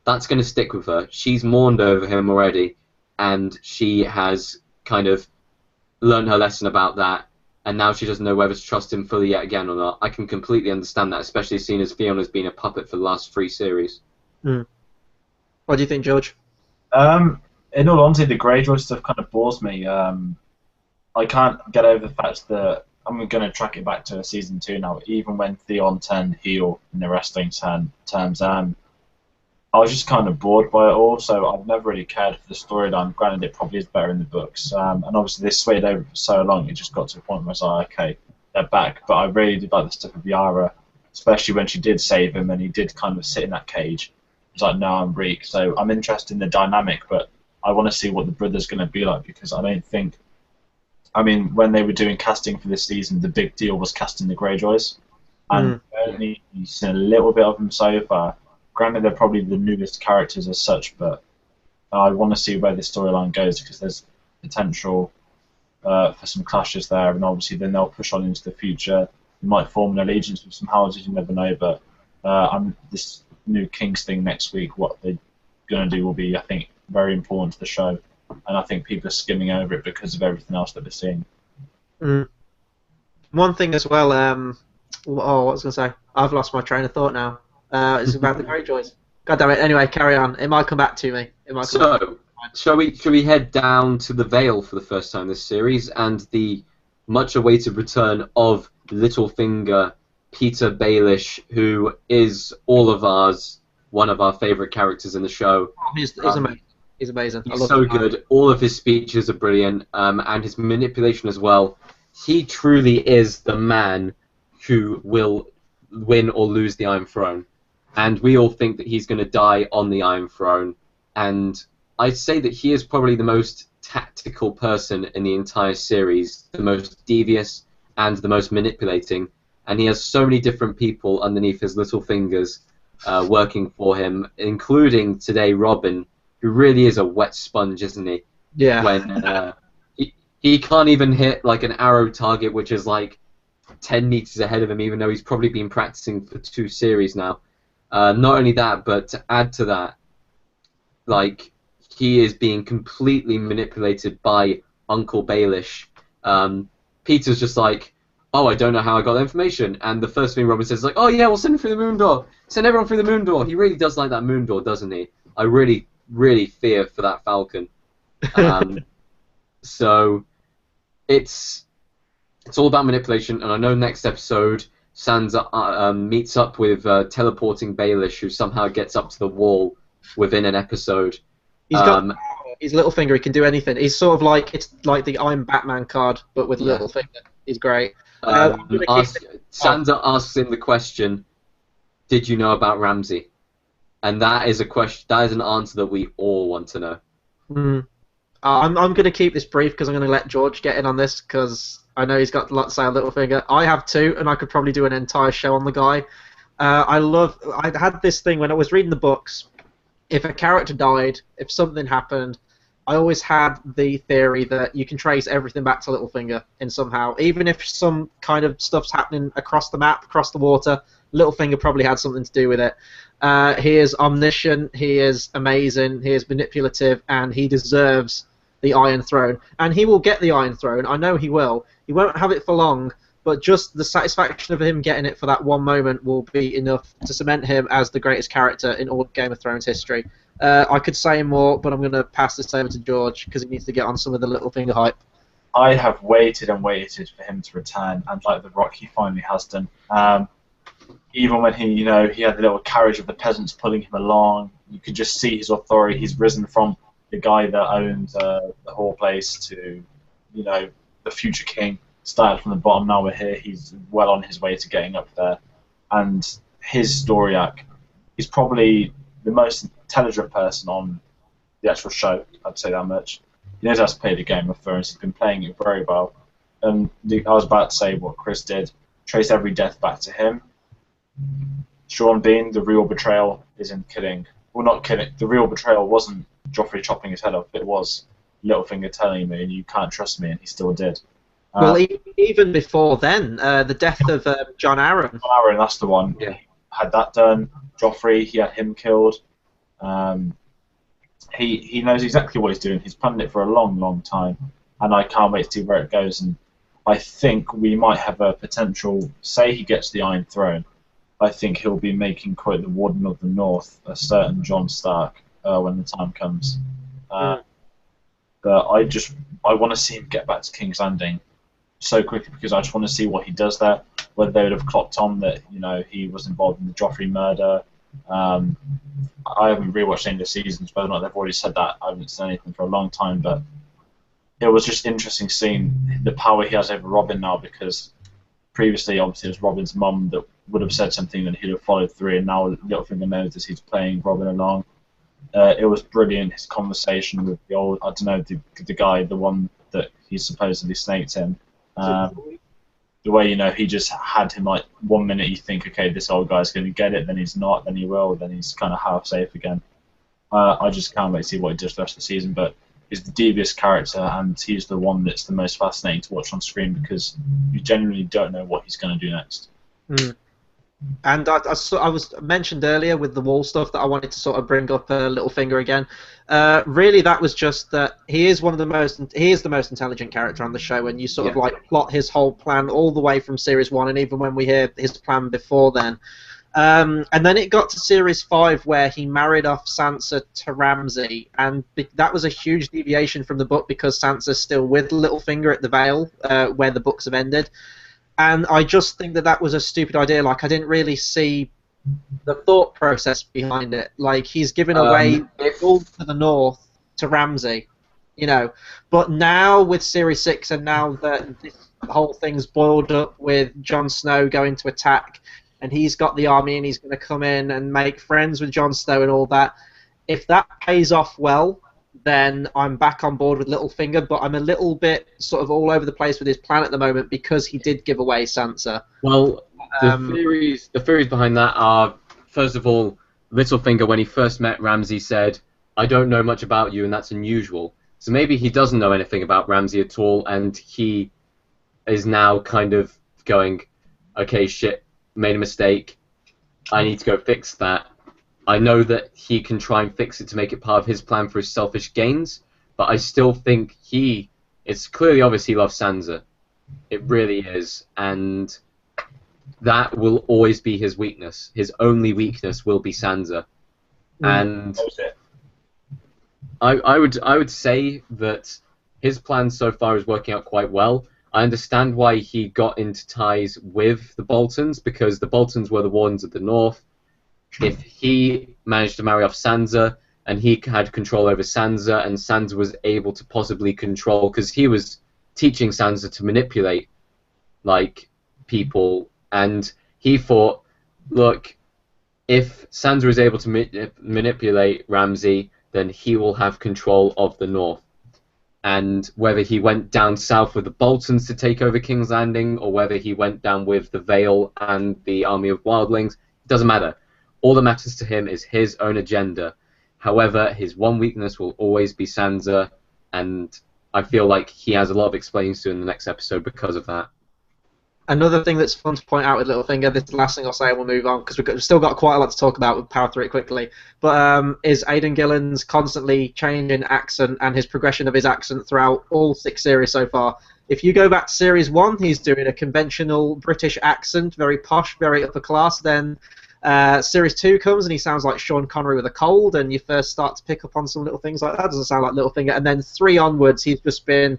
That's going to stick with her. She's mourned over him already, and she has kind of learned her lesson about that, and now she doesn't know whether to trust him fully yet again or not. I can completely understand that, especially seeing as Theon has been a puppet for the last 3 series. Mm. What do you think, George? In all honesty, the Greyjoy stuff kind of bores me. I can't get over the fact that I'm going to track it back to season 2 now. Even when Theon turned heel in the wrestling terms, I was just kind of bored by it all. So I've never really cared for the storyline. Granted, it probably is better in the books, and obviously they swayed over for so long. It just got to a point where I was like, okay, they're back. But I really did like the stuff with Yara, especially when she did save him and he did kind of sit in that cage. It's like, no, I'm Reek. So I'm interested in the dynamic, but I want to see what the brother's going to be like, because I don't think... I mean, when they were doing casting for this season, the big deal was casting the Greyjoys. And only seen a little bit of them so far. Granted, they're probably the newest characters as such, but I want to see where the storyline goes, because there's potential for some clashes there, and obviously then they'll push on into the future. They might form an allegiance with some houses, you never know, but this new Kings thing next week, what they're going to do will be, I think, very important to the show, and I think people are skimming over it because of everything else that they're seeing. One thing as well, what was I going to say? I've lost my train of thought now. It's about the Greyjoys. God damn it. Anyway, carry on. It might come back to me. So, shall we head down to the Vale for the first time this series, and the much-awaited return of Littlefinger, Peter Baelish, who is one of our favourite characters in the show. He's amazing. He's amazing. He's so good. All of his speeches are brilliant, and his manipulation as well. He truly is the man who will win or lose the Iron Throne. And we all think that he's going to die on the Iron Throne. And I'd say that he is probably the most tactical person in the entire series, the most devious and the most manipulating. And he has so many different people underneath his little fingers working for him, including today Robin, who really is a wet sponge, isn't he? Yeah. When he can't even hit like an arrow target, which is like 10 meters ahead of him, even though he's probably been practicing for 2 series now. Not only that, but to add to that, like, he is being completely manipulated by Uncle Baelish. Peter's just like, oh, I don't know how I got that information. And the first thing Robin says is like, oh yeah, we'll send him through the moon door. Send everyone through the moon door. He really does like that moon door, doesn't he? I really, really fear for that falcon. So it's all about manipulation, and I know next episode Sansa meets up with teleporting Baelish, who somehow gets up to the wall within an episode. He's got his Littlefinger. He can do anything. He's sort of like, it's like the I'm Batman card, but with Littlefinger. He's great. Sansa asks him the question, "Did you know about Ramsay?" And that is a question. That is an answer that we all want to know. I'm going to keep this brief because I'm going to let George get in on this, because I know he's got a lot to say on Littlefinger. I have too, and I could probably do an entire show on the guy. I had this thing when I was reading the books. If a character died, if something happened, I always had the theory that you can trace everything back to Littlefinger in somehow. Even if some kind of stuff's happening across the map, across the water, Littlefinger probably had something to do with it. He is omniscient, he is amazing, he is manipulative, and he deserves the Iron Throne. And he will get the Iron Throne, I know he will. He won't have it for long, but just the satisfaction of him getting it for that one moment will be enough to cement him as the greatest character in all Game of Thrones history. I could say more, but I'm going to pass this over to George, because he needs to get on some of the Littlefinger hype. I have waited and waited for him to return, and like The Rock, he finally has done. Even when he had the little carriage of the peasants pulling him along, you could just see his authority. He's risen from the guy that owned the whole place to, the future king. Started from the bottom, now we're here. He's well on his way to getting up there. And his story arc, he's probably the most intelligent person on the actual show, I'd say that much. He knows how to play the Game of Thrones. He's been playing it very well. And I was about to say what Chris did, trace every death back to him. Sean Bean, the real betrayal isn't killing. Well, not killing. The real betrayal wasn't Joffrey chopping his head off. It was Littlefinger telling me, and you can't trust me, and he still did. Well, even before then, the death of John Arryn. John Arryn, that's the one. Yeah. Had that done. Joffrey, he had him killed. He knows exactly what he's doing. He's planned it for a long, long time, and I can't wait to see where it goes. And I think we might have a potential. Say he gets the Iron Throne, I think he'll be making quote the Warden of the North a certain Jon Stark when the time comes. But I want to see him get back to King's Landing so quickly because I just want to see what he does there. Whether they would have clocked on that he was involved in the Joffrey murder. I haven't rewatched any of the seasons, whether or not they've already said that. I haven't seen anything for a long time, but it was just interesting seeing the power he has over Robin now, because previously, obviously, it was Robin's mum that would have said something and he'd have followed through, and now Littlefinger knows that he's playing Robin along. It was brilliant, his conversation with the old, I don't know, the guy, the one that he supposedly snaked him. The way, he just had him, like, 1 minute you think, okay, this old guy's going to get it, then he's not, then he will, then he's kind of half safe again. I just can't wait to see what he does the rest of the season, but he's the devious character, and he's the one that's the most fascinating to watch on screen because you genuinely don't know what he's going to do next. And I was mentioned earlier with the wall stuff that I wanted to sort of bring up Littlefinger again. Really, that was just that he is the most intelligent character on the show, and you sort of like plot his whole plan all the way from series 1, and even when we hear his plan before then. And then it got to series 5 where he married off Sansa to Ramsay, and that was a huge deviation from the book because Sansa's still with Littlefinger at the Vale, where the books have ended. And I just think that was a stupid idea. Like, I didn't really see the thought process behind it. Like, he's given away all to the north to Ramsay, But now with Series 6, and now that this whole thing's boiled up with Jon Snow going to attack, and he's got the army, and he's going to come in and make friends with Jon Snow and all that, if that pays off well, then I'm back on board with Littlefinger, but I'm a little bit sort of all over the place with his plan at the moment because he did give away Sansa. Well, the theories behind that are, first of all, Littlefinger, when he first met Ramsay, said, "I don't know much about you, and that's unusual." So maybe he doesn't know anything about Ramsay at all, and he is now kind of going, "Okay, shit, made a mistake. I need to go fix that." I know that he can try and fix it to make it part of his plan for his selfish gains, but I still think it's clearly obvious he loves Sansa. It really is, and that will always be his weakness. His only weakness will be Sansa. And I would say that his plan so far is working out quite well. I understand why he got into ties with the Boltons, because the Boltons were the Wardens of the North. If he managed to marry off Sansa, and he had control over Sansa, and Sansa was able to possibly control, because he was teaching Sansa to manipulate, like, people, and he thought, look, if Sansa is able to manipulate Ramsay, then he will have control of the North. And whether he went down south with the Boltons to take over King's Landing, or whether he went down with the Vale and the army of wildlings, it doesn't matter. All that matters to him is his own agenda. However, his one weakness will always be Sansa, and I feel like he has a lot of explaining to do in the next episode because of that. Another thing that's fun to point out with Littlefinger, this is the last thing I'll say and we'll move on, because we've still got quite a lot to talk about, we'll power through it quickly, but is Aidan Gillen's constantly changing accent and his progression of his accent throughout all 6 series so far. If you go back to Series 1, he's doing a conventional British accent, very posh, very upper class, then Series 2 comes and he sounds like Sean Connery with a cold, and you first start to pick up on some little things like that. Doesn't sound like Littlefinger. And then 3 onwards, he's just been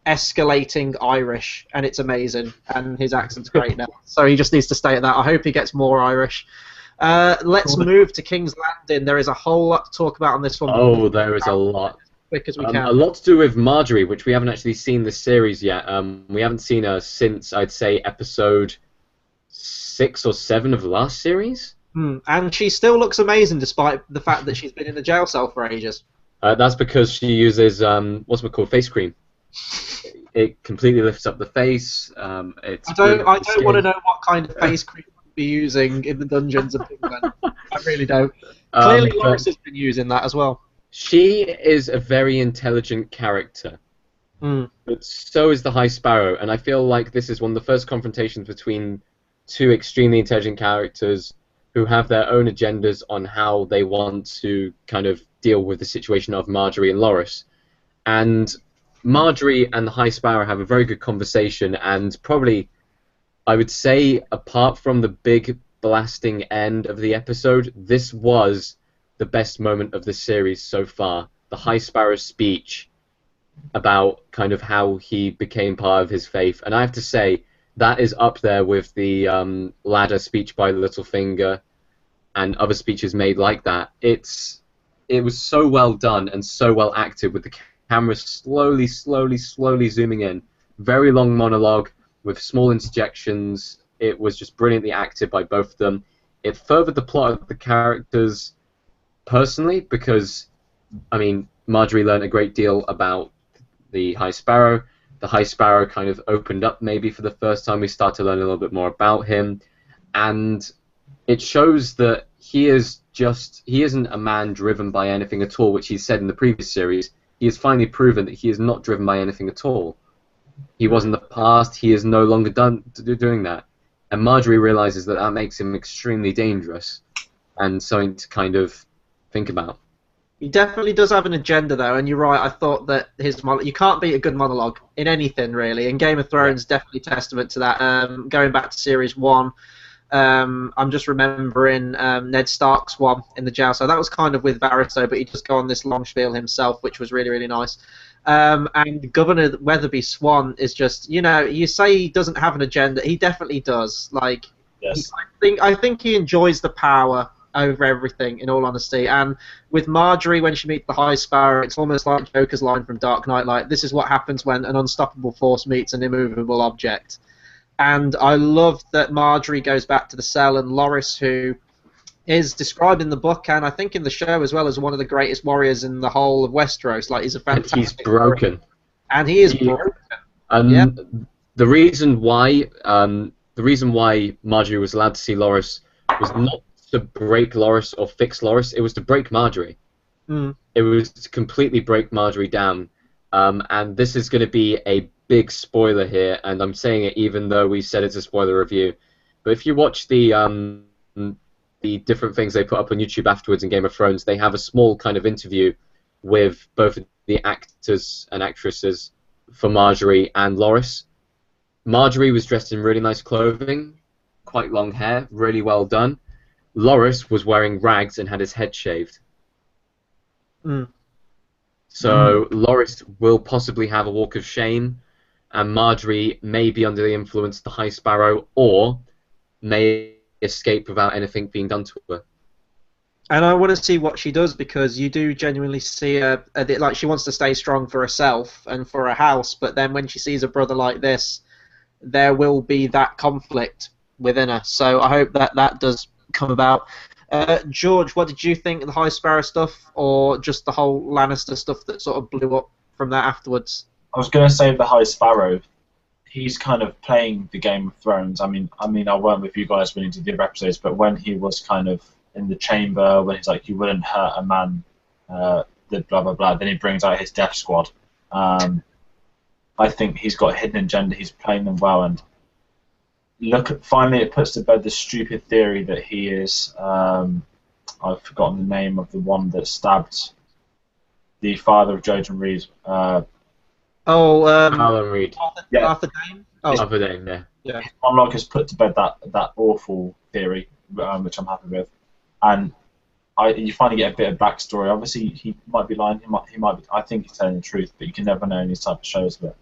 escalating Irish, and it's amazing. And his accent's great now. So he just needs to stay at that. I hope he gets more Irish. Let's move to King's Landing. There is a whole lot to talk about on this one. Oh, there is a lot. Quick as we can. A lot to do with Marjorie, which we haven't actually seen this series yet. We haven't seen her since, I'd say, episode 6 or 7 of the last series. And she still looks amazing despite the fact that she's been in the jail cell for ages. That's because she uses what's it called, face cream. It completely lifts up the face. I don't want to know what kind of face cream you'd be using in the dungeons of England. I really don't. Clearly, Loris has been using that as well. She is a very intelligent character, Mm. But so is the High Sparrow, and I feel like this is one of the first confrontations between two extremely intelligent characters who have their own agendas on how they want to kind of deal with the situation of Marjorie and Loras. And Marjorie and the High Sparrow have a very good conversation, and probably, I would say, apart from the big blasting end of the episode, this was the best moment of the series so far. The High Sparrow's speech about kind of how he became part of his faith, and I have to say that is up there with the ladder speech by Littlefinger and other speeches made like that. It was so well done and so well acted, with the camera slowly zooming in. Very long monologue with small interjections. It was just brilliantly acted by both of them. It furthered the plot of the characters personally because, I mean, Marjorie learned a great deal about the High Sparrow. The High Sparrow kind of opened up maybe for the first time. We start to learn a little bit more about him. And it shows that he isn't a man driven by anything at all, which he said in the previous series. He has finally proven that he is not driven by anything at all. He was in the past, he is no longer doing that. And Marjorie realizes that that makes him extremely dangerous and something to kind of think about. He definitely does have an agenda, though, and you're right. I thought that you can't beat a good monologue in anything, really, and Game of Thrones definitely testament to that. Going back to Series 1, I'm just remembering Ned Stark's one in the jail, so that was kind of with Varys, though, but he just go on this long spiel himself, which was really, really nice. And Governor Weatherby Swan is just, you say he doesn't have an agenda, he definitely does. Like, Yes. I think he enjoys the power over everything, in all honesty. And with Marjorie, when she meets the High Sparrow, it's almost like Joker's line from Dark Knight, like, this is what happens when an unstoppable force meets an immovable object. And I love that Marjorie goes back to the cell, and Loras, who is described in the book and I think in the show as well as one of the greatest warriors in the whole of Westeros. Like, he's a fantastic And he's broken. warrior. And he is broken. The reason why Marjorie was allowed to see Loras was not to break Loras or fix Loras. It was to break Marjorie. It was to completely break Marjorie down. And this is going to be a big spoiler here, and I'm saying it even though we said it's a spoiler review. But if you watch the different things they put up on YouTube afterwards in Game of Thrones, they have a small kind of interview with both the actors and actresses for Marjorie and Loras. Marjorie was dressed in really nice clothing, quite long hair, really well done. Loras was wearing rags and had his head shaved. So Loras will possibly have a walk of shame, and Marjorie may be under the influence of the High Sparrow, or may escape without anything being done to her. And I want to see what she does, because you do genuinely see her, like, she wants to stay strong for herself and for her house, but then when she sees a brother like this, there will be that conflict within her. So I hope that that does come about. George, what did you think of the High Sparrow stuff, or just the whole Lannister stuff that sort of blew up from that afterwards? I was going to say the High Sparrow. He's kind of playing the Game of Thrones. I mean, I weren't with you guys when he did the other episodes, but when he was kind of in the chamber, when he's like, "You wouldn't hurt a man," the blah blah blah. Then he brings out his death squad. I think he's got a hidden agenda. He's playing them well, and finally it puts to bed the stupid theory that he is. I've forgotten the name of the one that stabbed the father of Jojen Reed. Alan Reed. Arthur Dane? Arthur Dane, yeah. His monologue has put to bed that awful theory, which I'm happy with, and you finally get a bit of backstory. Obviously, he might be lying. He might be. I think he's telling the truth, but you can never know in these type of shows. But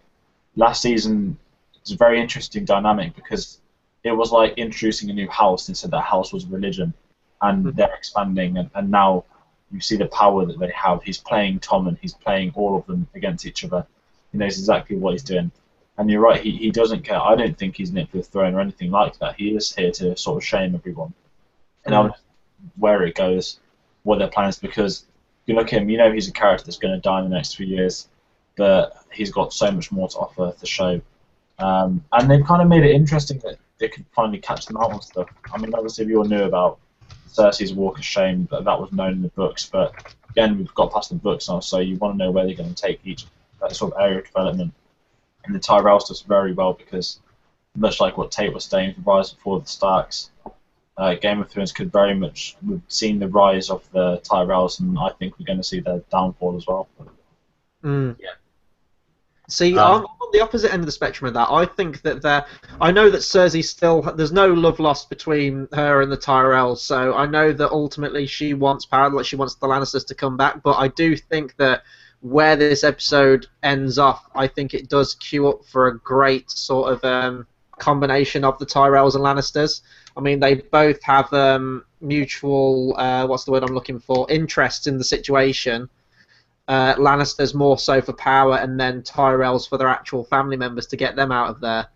last season was a very interesting dynamic, because it was like introducing a new house, and said that house was religion, and they're expanding, and now you see the power that they have. He's playing Tom, and he's playing all of them against each other. He knows exactly what he's doing. And you're right, he doesn't care. I don't think he's in it for the throne or anything like that. He is here to sort of shame everyone. And where it goes, what their plan is, because you look at him, you know he's a character that's going to die in the next few years, but he's got so much more to offer the show. And they've kind of made it interesting that they could finally catch them out on stuff. I mean, obviously we all knew about Cersei's walk of shame, but that was known in the books. But again, we've got past the books now, so you want to know where they're going to take each that sort of area of development. And the Tyrells does very well because, much like what Tate was saying for Rise and Fall of the Starks, Game of Thrones could very much, we've seen the rise of the Tyrells, and I think we're going to see their downfall as well. Yeah. See, I'm on the opposite end of the spectrum of that. I think that I know that Cersei still, there's no love lost between her and the Tyrells, so I know that ultimately she wants power, like she wants the Lannisters to come back, but I do think that where this episode ends off, I think it does queue up for a great sort of combination of the Tyrells and Lannisters. I mean, they both have mutual, what's the word I'm looking for, interests in the situation. Lannisters more so for power, and then Tyrells for their actual family members to get them out of there.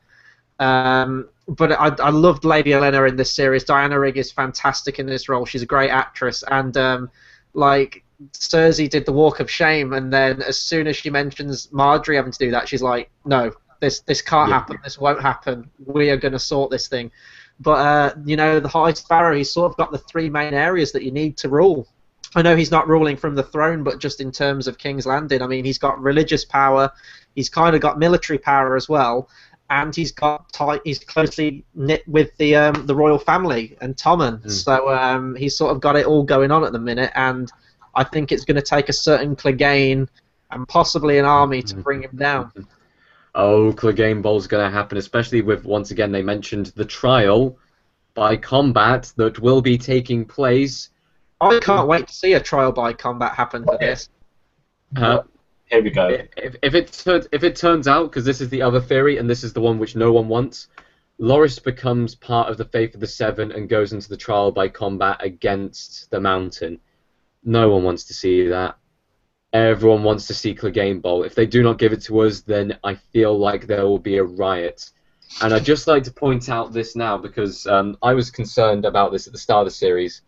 But I loved Lady Olenna in this series. Diana Rigg is fantastic in this role. She's a great actress, and like Cersei did the walk of shame, and then as soon as she mentions Marjorie having to do that, she's like, "No, this can't happen. This won't happen. We are going to sort this thing." But you know, the High Sparrow, he's sort of got the three main areas that you need to rule. I know he's not ruling from the throne, but just in terms of King's Landing, I mean, he's got religious power, he's kind of got military power as well, and he's closely knit with the royal family and Tommen. So he's sort of got it all going on at the minute, and I think it's going to take a certain Clegane and possibly an army to bring him down. Oh, Clegane Bowl's going to happen, especially with, once again, they mentioned the trial by combat that will be taking place. I can't wait to see a trial by combat happen for this. Here we go. If it turns out, because this is the other theory, and this is the one which no one wants, Loras becomes part of the Faith of the Seven and goes into the trial by combat against the Mountain. No one wants to see that. Everyone wants to see Clegane Bowl. If they do not give it to us, then I feel like there will be a riot. And I'd just like to point out this now, because I was concerned about this at the start of the series.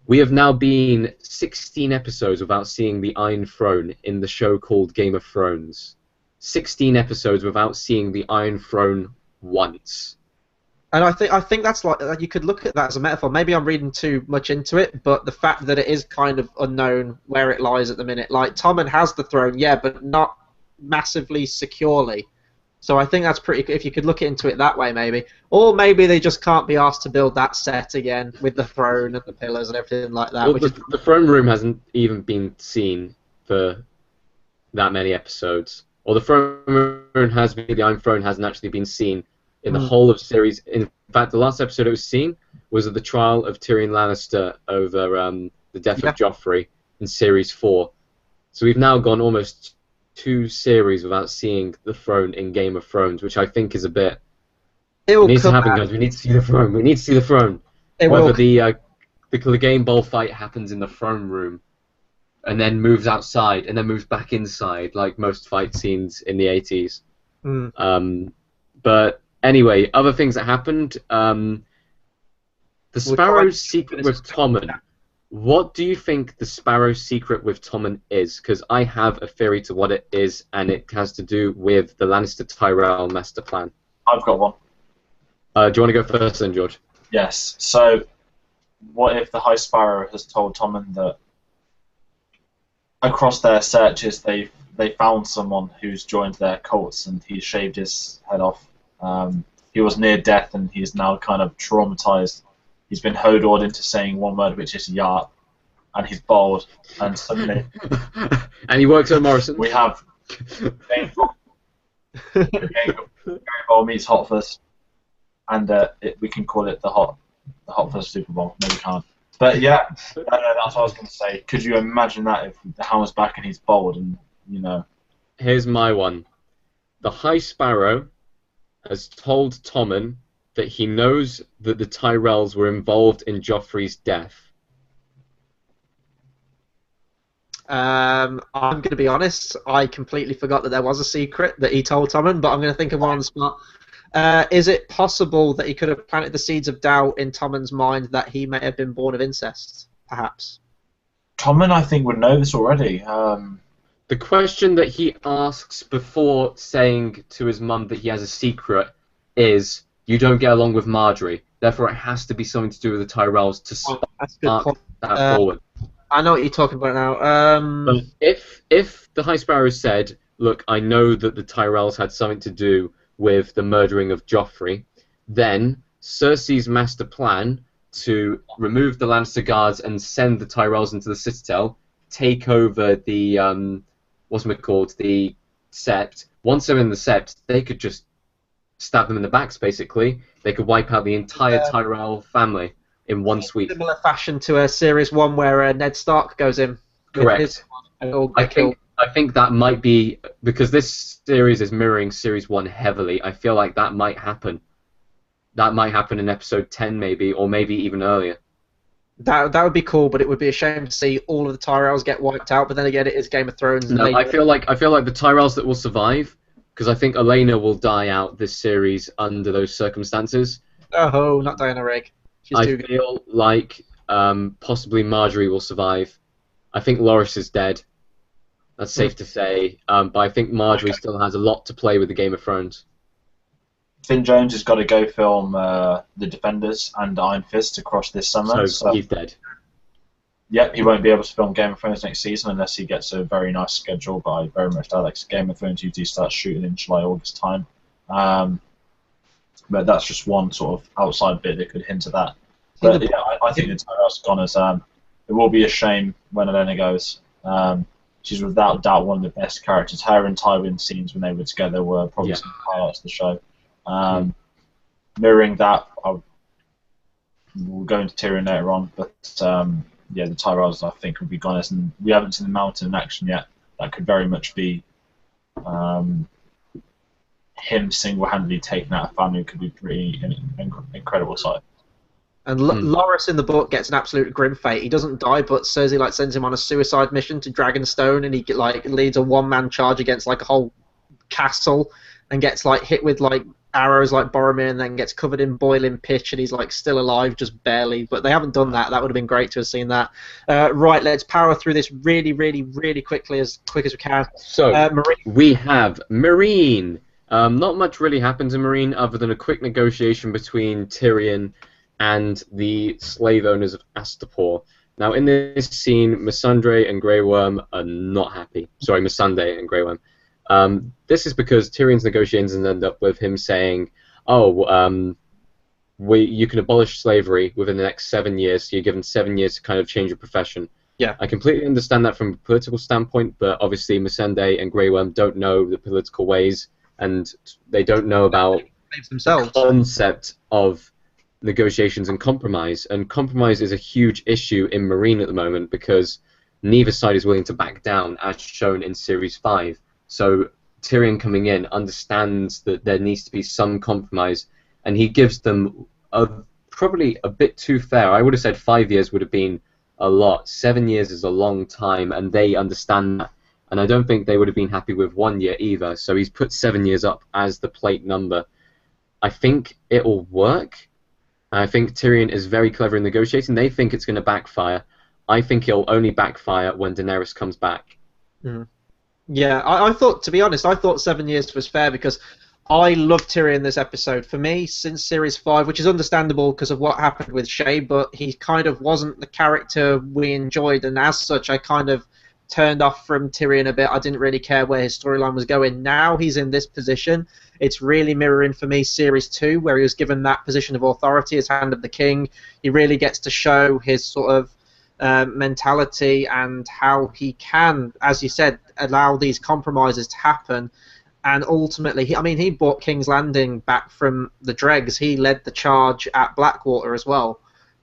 We have now been 16 episodes without seeing the Iron Throne in the show called Game of Thrones. 16 episodes without seeing the Iron Throne once. And I think that's like, you could look at that as a metaphor. Maybe I'm reading too much into it, but the fact that it is kind of unknown where it lies at the minute. Like, Tommen has the throne, yeah, but not massively securely. So I think that's pretty. If you could look into it that way, maybe, or maybe they just can't be asked to build that set again with the throne and the pillars and everything like that. Well, the throne room hasn't even been seen for that many episodes, or the throne room has been. The Iron Throne hasn't actually been seen in the whole of series. In fact, the last episode it was seen was at the trial of Tyrion Lannister over the death of Joffrey in series 4. So we've now gone almost 2 series without seeing the throne in Game of Thrones, which I think is a bit. It needs to happen, guys. We need to see the throne. We need to see the throne. Whether the Clegane Bowl fight happens in the throne room, and then moves outside, and then moves back inside, like most fight scenes in the 80s. But anyway, other things that happened. The Sparrow's secret with Tommen. What do you think the Sparrow's secret with Tommen is? Because I have a theory to what it is, and it has to do with the Lannister-Tyrell master plan. I've got one. Do you want to go first then, George? Yes. So, what if the High Sparrow has told Tommen that across their searches they found someone who's joined their cults and he's shaved his head off? He was near death and he's now kind of traumatized. He's been hodled into saying one word, which is "yarp," and he's bald. And suddenly, and he works at Morrison. We have Gary Bowl meets Hot Fuzz, and we can call it the Hot Fuzz Super Bowl. No, we can't. But yeah, that's what I was going to say. Could you imagine that if the Hound's back and he's bald and Here's my one. The High Sparrow has told Tommen that he knows that the Tyrells were involved in Joffrey's death. I'm going to be honest, I completely forgot that there was a secret that he told Tommen, but I'm going to think of one on the spot. Is it possible that he could have planted the seeds of doubt in Tommen's mind that he may have been born of incest, perhaps? Tommen, I think, would know this already. The question that he asks before saying to his mum that he has a secret is, you don't get along with Marjorie, therefore it has to be something to do with the Tyrells to spark that forward. I know what you're talking about now. But if the High Sparrow said, look, I know that the Tyrells had something to do with the murdering of Joffrey. Then Cersei's master plan to remove the Lannister guards and send the Tyrells into the Citadel, take over the what's it called, the Sept. Once they're in the Sept, they could just stab them in the backs. Basically, they could wipe out the entire Tyrell family in one sweep. Similar fashion to a Series 1 where Ned Stark goes in. Correct. I think that might be, because this series is mirroring Series 1 heavily, I feel like that might happen. That might happen in episode 10 maybe, or maybe even earlier. That would be cool, but it would be a shame to see all of the Tyrells get wiped out, but then again, it is Game of Thrones. No, I feel like the Tyrells that will survive, because I think Elena will die out this series under those circumstances. Oh, not Diana Rigg. She's too good. I feel like possibly Marjorie will survive. I think Loras is dead. That's safe to say. But I think Marjorie still has a lot to play with the Game of Thrones. Finn Jones has got to go film The Defenders and Iron Fist across this summer. So he's dead. Yep, he won't be able to film Game of Thrones next season unless he gets a very nice schedule. But I very much doubt that Game of Thrones usually starts shooting in July, August time. But that's just one sort of outside bit that could hint at that. But yeah, I think the Tyrell's gone as it will be a shame when Elena goes. She's without doubt one of the best characters. Her and Tywin scenes when they were together were probably some highlights of the show. Mirroring that, we'll go into Tyrion later on, but yeah, the Tyrells I think will be gone, and we haven't seen the Mountain in action yet. That could very much be him single-handedly taking out a family. Could be pretty incredible sight. And Loras in the book gets an absolute grim fate. He doesn't die, but Cersei sends him on a suicide mission to Dragonstone, and he leads a one-man charge against a whole castle, and gets hit with arrows like Boromir, and then gets covered in boiling pitch, and he's still alive, just barely. But they haven't done that. That would have been great to have seen that. Right, let's power through this really, really, really quickly, as quick as we can. So we have Meereen. Not much really happens in Meereen other than a quick negotiation between Tyrion and the slave owners of Astapor. Now, in this scene, Missandei and Grey Worm are not happy. Sorry, Missandei and Grey Worm. This is because Tyrion's negotiations end up with him saying, you can abolish slavery within the next 7 years, so you're given 7 years to kind of change your profession. Yeah. I completely understand that from a political standpoint, but obviously Missandei and Grey Worm don't know the political ways, and they don't know about the concept of negotiations and compromise. And compromise is a huge issue in Meereen at the moment because neither side is willing to back down, as shown in Series 5. So Tyrion coming in understands that there needs to be some compromise, and he gives them probably a bit too fair. I would have said 5 years would have been a lot. 7 years is a long time, and they understand that. And I don't think they would have been happy with 1 year either. So he's put 7 years up as the plate number. I think it will work. I think Tyrion is very clever in negotiating. They think it's going to backfire. I think it'll only backfire when Daenerys comes back. Yeah, I thought, to be honest, I thought 7 years was fair because I love Tyrion this episode. For me, since Series 5, which is understandable because of what happened with Shae, but he kind of wasn't the character we enjoyed, and as such, I kind of turned off from Tyrion a bit. I didn't really care where his storyline was going. Now he's in this position. It's really mirroring for me Series 2, where he was given that position of authority as Hand of the King. He really gets to show his sort of mentality and how he can, as you said, allow these compromises to happen. And ultimately, he brought King's Landing back from the dregs. He led the charge at Blackwater as well.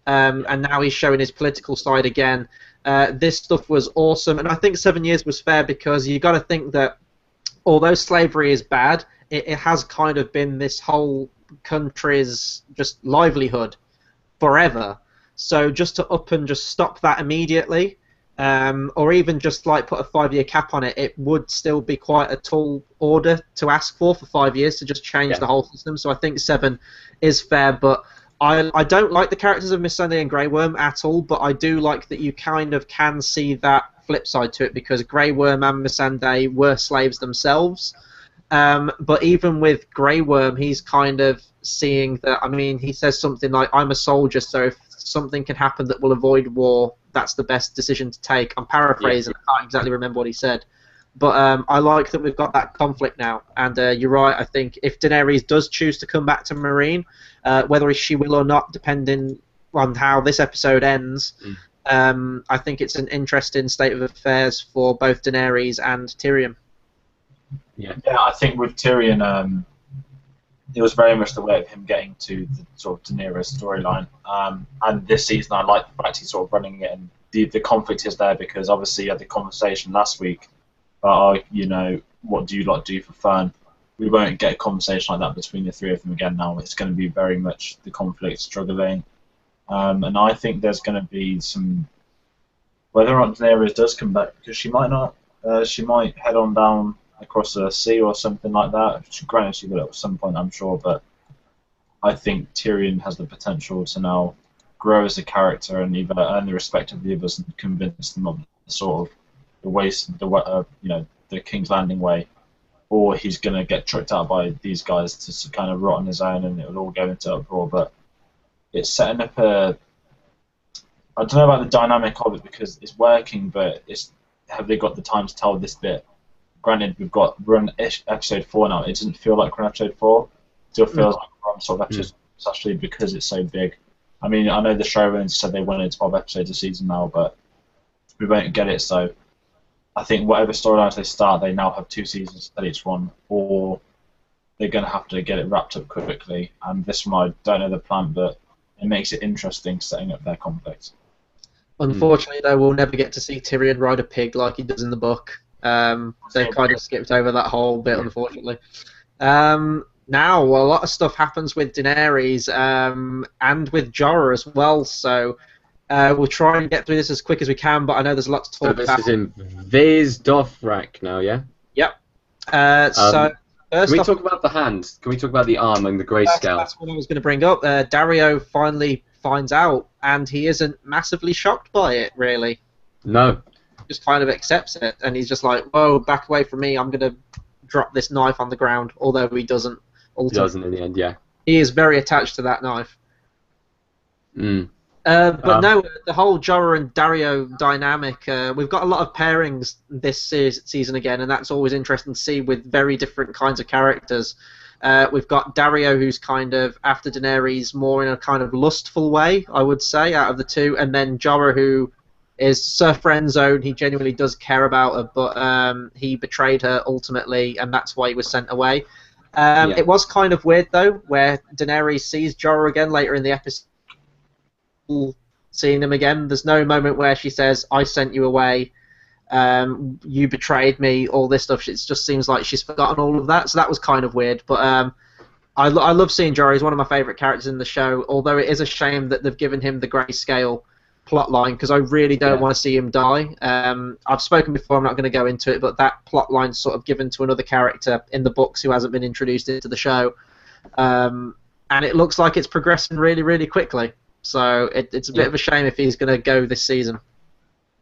And now he's showing his political side again. This stuff was awesome, and I think 7 years was fair because you got to think that although slavery is bad, it has kind of been this whole country's just livelihood forever. So just to up and just stop that immediately, or even just put a 5-year cap on it, it would still be quite a tall order to ask for 5 years to just change the whole system. So I think 7 is fair, but I don't like the characters of Missandei and Grey Worm at all, but I do like that you kind of can see that flip side to it because Grey Worm and Missandei were slaves themselves. But even with Grey Worm, he's kind of seeing that, he says something like, I'm a soldier, so if something can happen that will avoid war, that's the best decision to take. I'm paraphrasing, I can't exactly remember what he said. But I like that we've got that conflict now. And you're right, I think if Daenerys does choose to come back to Meereen, whether she will or not, depending on how this episode ends, I think it's an interesting state of affairs for both Daenerys and Tyrion. Yeah, I think with Tyrion, it was very much the way of him getting to the sort of Daenerys storyline. And this season, I like the fact he's sort of running it, and the conflict is there because obviously you had the conversation last week about, what do you lot do for fun? We won't get a conversation like that between the three of them again now. It's going to be very much the conflict struggling. And I think there's going to be some, whether or not Daenerys does come back, because she might not, she might head on down across the sea or something like that. Granted, she will at some point, I'm sure, but I think Tyrion has the potential to now grow as a character and either earn the respect of the others and convince them of the sort of the King's Landing way, or he's going to get tricked out by these guys to kind of rot on his own and it will all go into uproar. But it's setting up I don't know about the dynamic of it because it's working, but have they got the time to tell this bit? Granted, we're on episode 4 now. It doesn't feel like we're on episode 4. It still feels like we're on sort of episode, especially because it's so big. I mean, I know the showrunners said they wanted 12 episodes a season now, but we won't get it. So I think whatever storylines they start, they now have 2 seasons to tell each one, or they're going to have to get it wrapped up quickly. And this one, I don't know the plan, but it makes it interesting setting up their conflict. Unfortunately, though, we'll never get to see Tyrion ride a pig like he does in the book. They kind of skipped over that whole bit, unfortunately. Now, a lot of stuff happens with Daenerys and with Jorah as well, so we'll try and get through this as quick as we can, but I know there's a lot to talk about. So this is in Dothraki now, yeah? Yep. So can we talk about the hand? Can we talk about the arm and the grayscale? That's what I was going to bring up. Dario finally finds out, and he isn't massively shocked by it, really. No. Just kind of accepts it, and he's just like, whoa, back away from me, I'm going to drop this knife on the ground, although he doesn't. He doesn't in the end, yeah. He is very attached to that knife. But no, the whole Jorah and Dario dynamic, we've got a lot of pairings this season again, and that's always interesting to see with very different kinds of characters. We've got Dario, who's kind of after Daenerys more in a kind of lustful way, I would say, out of the two, and then Jorah, who is her friend zone. He genuinely does care about her, but he betrayed her ultimately, and that's why he was sent away. It was kind of weird, though, where Daenerys sees Jorah again later in the episode, seeing him again. There's no moment where she says, I sent you away, you betrayed me, all this stuff. It just seems like she's forgotten all of that, so that was kind of weird. But I love seeing Jorah. He's one of my favourite characters in the show, although it is a shame that they've given him the grayscale plotline, because I really don't want to see him die. I've spoken before, I'm not going to go into it, but that plotline's sort of given to another character in the books who hasn't been introduced into the show. And it looks like it's progressing really, really quickly. So it's a bit of a shame if he's going to go this season.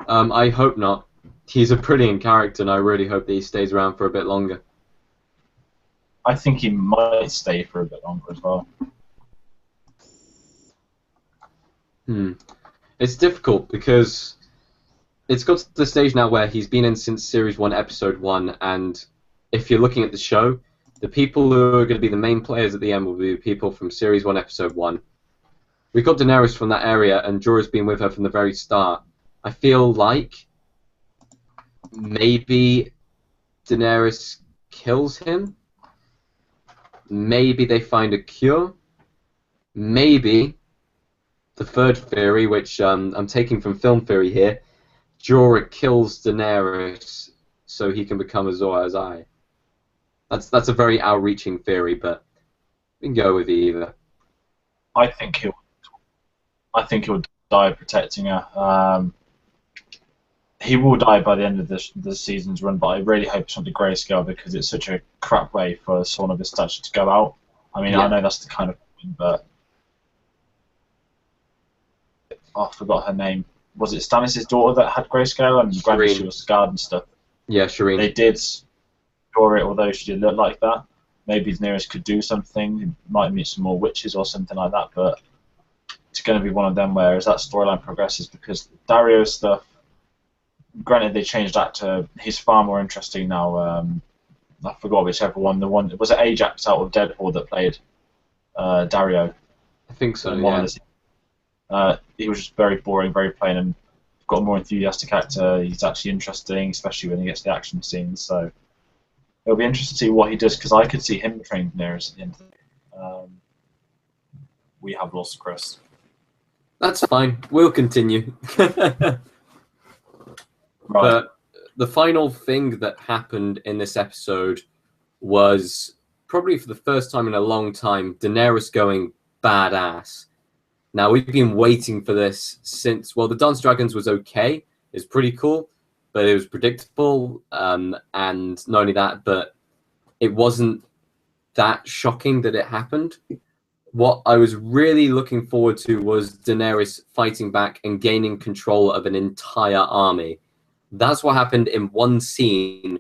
I hope not. He's a brilliant character, and I really hope that he stays around for a bit longer. I think he might stay for a bit longer as well. It's difficult because it's got to the stage now where he's been in since Series 1, Episode 1, and if you're looking at the show, the people who are going to be the main players at the end will be the people from Series 1, Episode 1. We've got Daenerys from that area, and Jorah's been with her from the very start. I feel like maybe Daenerys kills him. Maybe they find a cure. Maybe the third theory, which I'm taking from film theory here, Jorah kills Daenerys so he can become Azor Ahai. That's a very outreaching theory, but we can go with either. I think he'll die protecting her. He will die by the end of the season's run, but I really hope it's not the grayscale because it's such a crap way for someone of his stature to go out. I mean, I know that's the kind of thing, but I forgot her name. Was it Stannis' daughter that had grayscale? And granted, she was scarred and stuff. Yeah, Shireen. They did draw it, although she did look like that. Maybe Daenerys could do something. He might meet some more witches or something like that, but it's going to be one of them where as that storyline progresses, because Dario's stuff, granted, they changed that to he's far more interesting now. I forgot whichever one. The one was it Ajax out of Deadpool that played Dario. I think so. In Yeah. He was just very boring, very plain, and got a more enthusiastic actor. He's actually interesting, especially when he gets to the action scenes. So it'll be interesting to see what he does, because I could see him training Daenerys at the end of the day. We have lost Chris. That's fine. We'll continue. Right. But the final thing that happened in this episode was probably for the first time in a long time, Daenerys going badass. Now, we've been waiting for this since, well, the Dance Dragons was okay. It's pretty cool, but it was predictable. And not only that, but it wasn't that shocking that it happened. What I was really looking forward to was Daenerys fighting back and gaining control of an entire army. That's what happened in one scene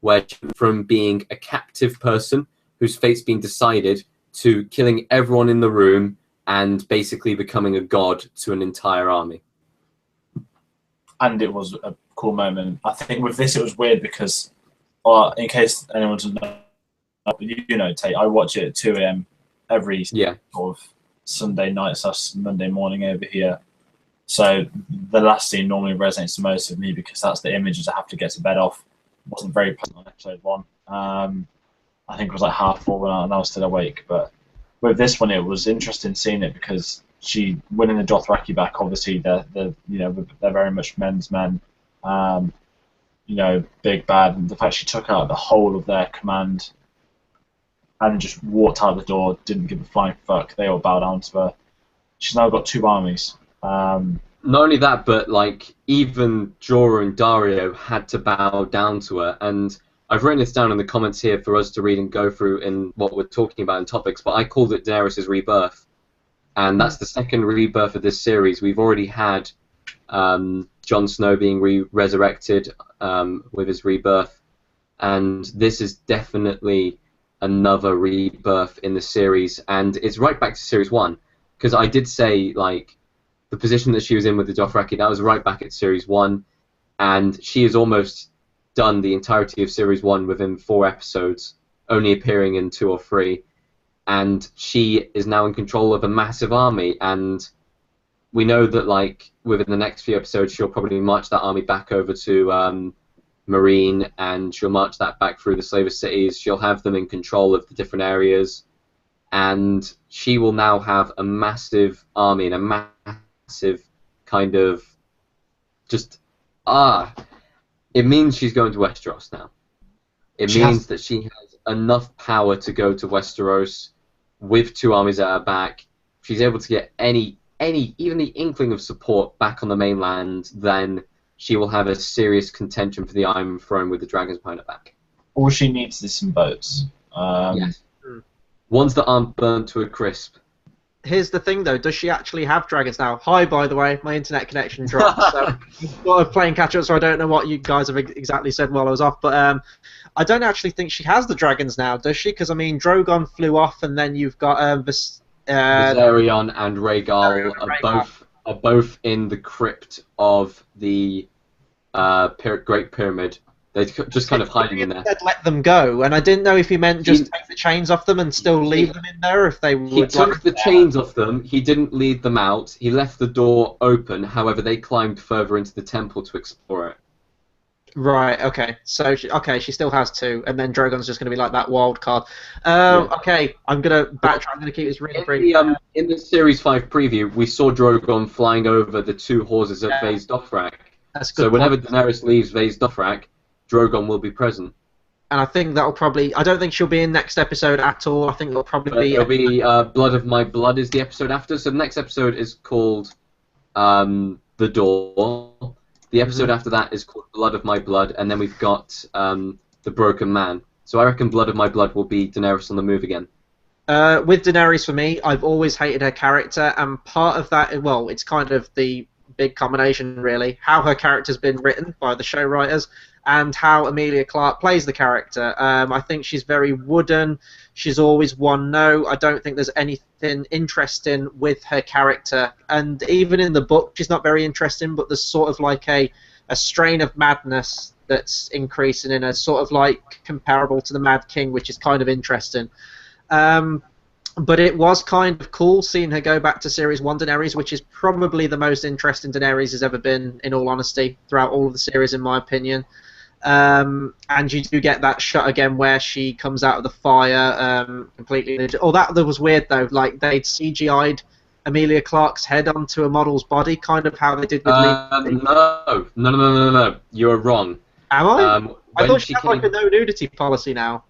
where from being a captive person whose fate's been decided to killing everyone in the room and basically becoming a god to an entire army. And it was a cool moment. I think with this it was weird because, in case anyone doesn't know, you know, Tate, I watch it at 2 a.m. every sort of Sunday night / Monday morning over here. So the last scene normally resonates the most with me because that's the images I have to get to bed off. It wasn't very pleasant on episode 1. I think it was like 4:30 when I was still awake. But with this one, it was interesting seeing it because she winning the Dothraki back. Obviously, they're very much men's men. You know, big bad. And the fact she took out the whole of their command and just walked out the door, didn't give a flying fuck. They all bowed down to her. She's now got 2 armies. Not only that, but like even Jorah and Dario had to bow down to her. And I've written this down in the comments here for us to read and go through in what we're talking about in topics. But I called it Daenerys' rebirth, and that's the second rebirth of this series. We've already had Jon Snow being resurrected with his rebirth, and this is definitely another rebirth in the series, and it's right back to series 1. Because I did say like, the position that she was in with the Dothraki, that was right back at Series 1, and she has almost done the entirety of Series 1 within 4 episodes, only appearing in 2 or 3, and she is now in control of a massive army, and we know that like within the next few episodes she'll probably march that army back over to Meereen, and she'll march that back through the Slaver cities. She'll have them in control of the different areas, and she will now have a massive army and a massive kind of just it means she's going to Westeros now. It means that she has enough power to go to Westeros with 2 armies at her back. If she's able to get any even the inkling of support back on the mainland, then she will have a serious contention for the Iron Throne with the dragons behind her back. All she needs is some boats. Yes. Ones that aren't burnt to a crisp. Here's the thing, though. Does she actually have dragons now? Hi, by the way. My internet connection dropped. So I'm sort of playing catch-up, so I don't know what you guys have exactly said while I was off. But I don't actually think she has the dragons now, does she? Because, I mean, Drogon flew off, and then you've got Viserion and Rhaegal are both in the crypt of the Great Pyramid. They're just kind of hiding in there. Said let them go, and I didn't know if he meant just take the chains off them and still leave them in there, if they would. He took the chains off them. He didn't lead them out. He left the door open. However, they climbed further into the temple to explore it. Right. Okay. So she still has 2, and then Drogon's just going to be like that wild card. Okay. I'm gonna backtrack. I'm gonna keep this really brief. In the Series 5 preview, we saw Drogon flying over the 2 horses of Vaes Dothrak. That's good. So whenever Daenerys leaves Vaes Dothrak, Drogon will be present. And I think that'll probably... I don't think she'll be in next episode at all. I think it'll probably It'll be Blood of My Blood is the episode after. So the next episode is called The Door. The episode after that is called Blood of My Blood. And then we've got The Broken Man. So I reckon Blood of My Blood will be Daenerys on the move again. With Daenerys, for me, I've always hated her character. And part of that, well, it's kind of the big combination, really. How her character's been written by the show writers, and how Emilia Clarke plays the character. I think she's very wooden. She's always one note. I don't think there's anything interesting with her character. And even in the book, she's not very interesting, but there's sort of like a a strain of madness that's increasing in a sort of like comparable to the Mad King, which is kind of interesting. But it was kind of cool seeing her go back to Series 1 Daenerys, which is probably the most interesting Daenerys has ever been, in all honesty, throughout all of the series, in my opinion. And you do get that shot again where she comes out of the fire completely. Oh, that was weird, though. Like, they'd CGI'd Emilia Clarke's head onto a model's body, kind of how they did with Lee. No. You're wrong. Am I? I thought she had like a no nudity policy now.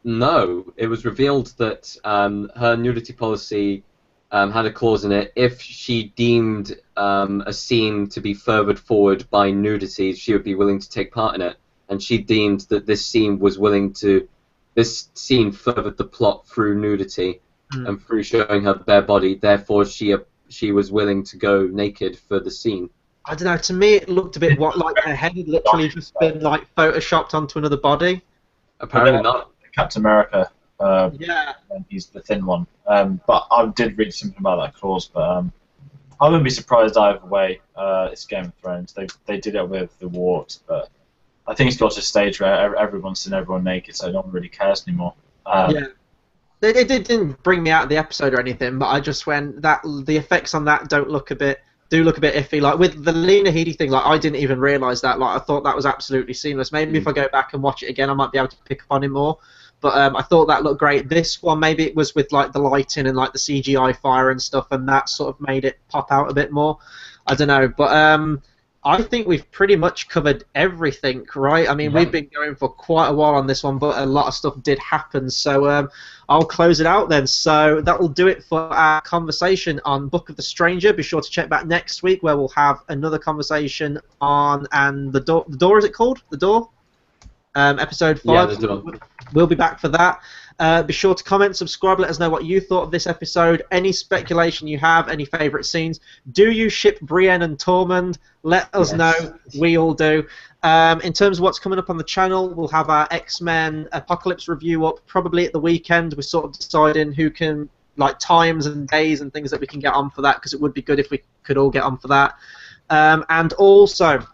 No, it was revealed that her nudity policy had a clause in it. If she deemed a scene to be furthered forward by nudity, she would be willing to take part in it. And she deemed that this scene furthered the plot through nudity and through showing her bare body. Therefore, she was willing to go naked for the scene. I don't know. To me, it looked a bit like her head had literally just been like photoshopped onto another body. Apparently not. Captain America. Yeah. And he's the thin one. But I did read something about that clause. But I wouldn't be surprised either way. It's Game of Thrones. They did it with the warts, but I think it's got to a stage where everyone's seen everyone naked, so no one really cares anymore. Yeah. It didn't bring me out of the episode or anything, but I just went that the effects on that do look a bit iffy. Like with the Lena Headey thing, like I didn't even realise that. Like I thought that was absolutely seamless. Maybe if I go back and watch it again, I might be able to pick up on it more. But I thought that looked great. This one, maybe it was with like the lighting and like the CGI fire and stuff, and that sort of made it pop out a bit more. I don't know, but I think we've pretty much covered everything, right? I mean, we've been going for quite a while on this one, but a lot of stuff did happen. So I'll close it out then. So that will do it for our conversation on Book of the Stranger. Be sure to check back next week where we'll have another conversation on The Door, is it called? The Door? Episode 5. Yeah, The Door. We'll be back for that. Be sure to comment, subscribe, let us know what you thought of this episode, any speculation you have, any favourite scenes. Do you ship Brienne and Tormund? Let us know. We all do. In terms of what's coming up on the channel, we'll have our X-Men Apocalypse review up probably at the weekend. We're sort of deciding who can, like times and days and things that we can get on for that, because it would be good if we could all get on for that. And also,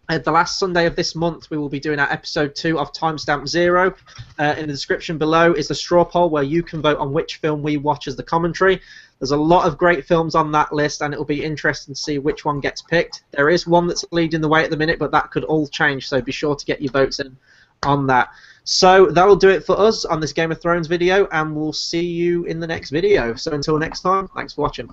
the last Sunday of this month, we will be doing our episode 2 of Timestamp 0. In the description below is the straw poll where you can vote on which film we watch as the commentary. There's a lot of great films on that list, and it will be interesting to see which one gets picked. There is one that's leading the way at the minute, but that could all change, so be sure to get your votes in on that. So that'll do it for us on this Game of Thrones video, and we'll see you in the next video. So until next time, thanks for watching.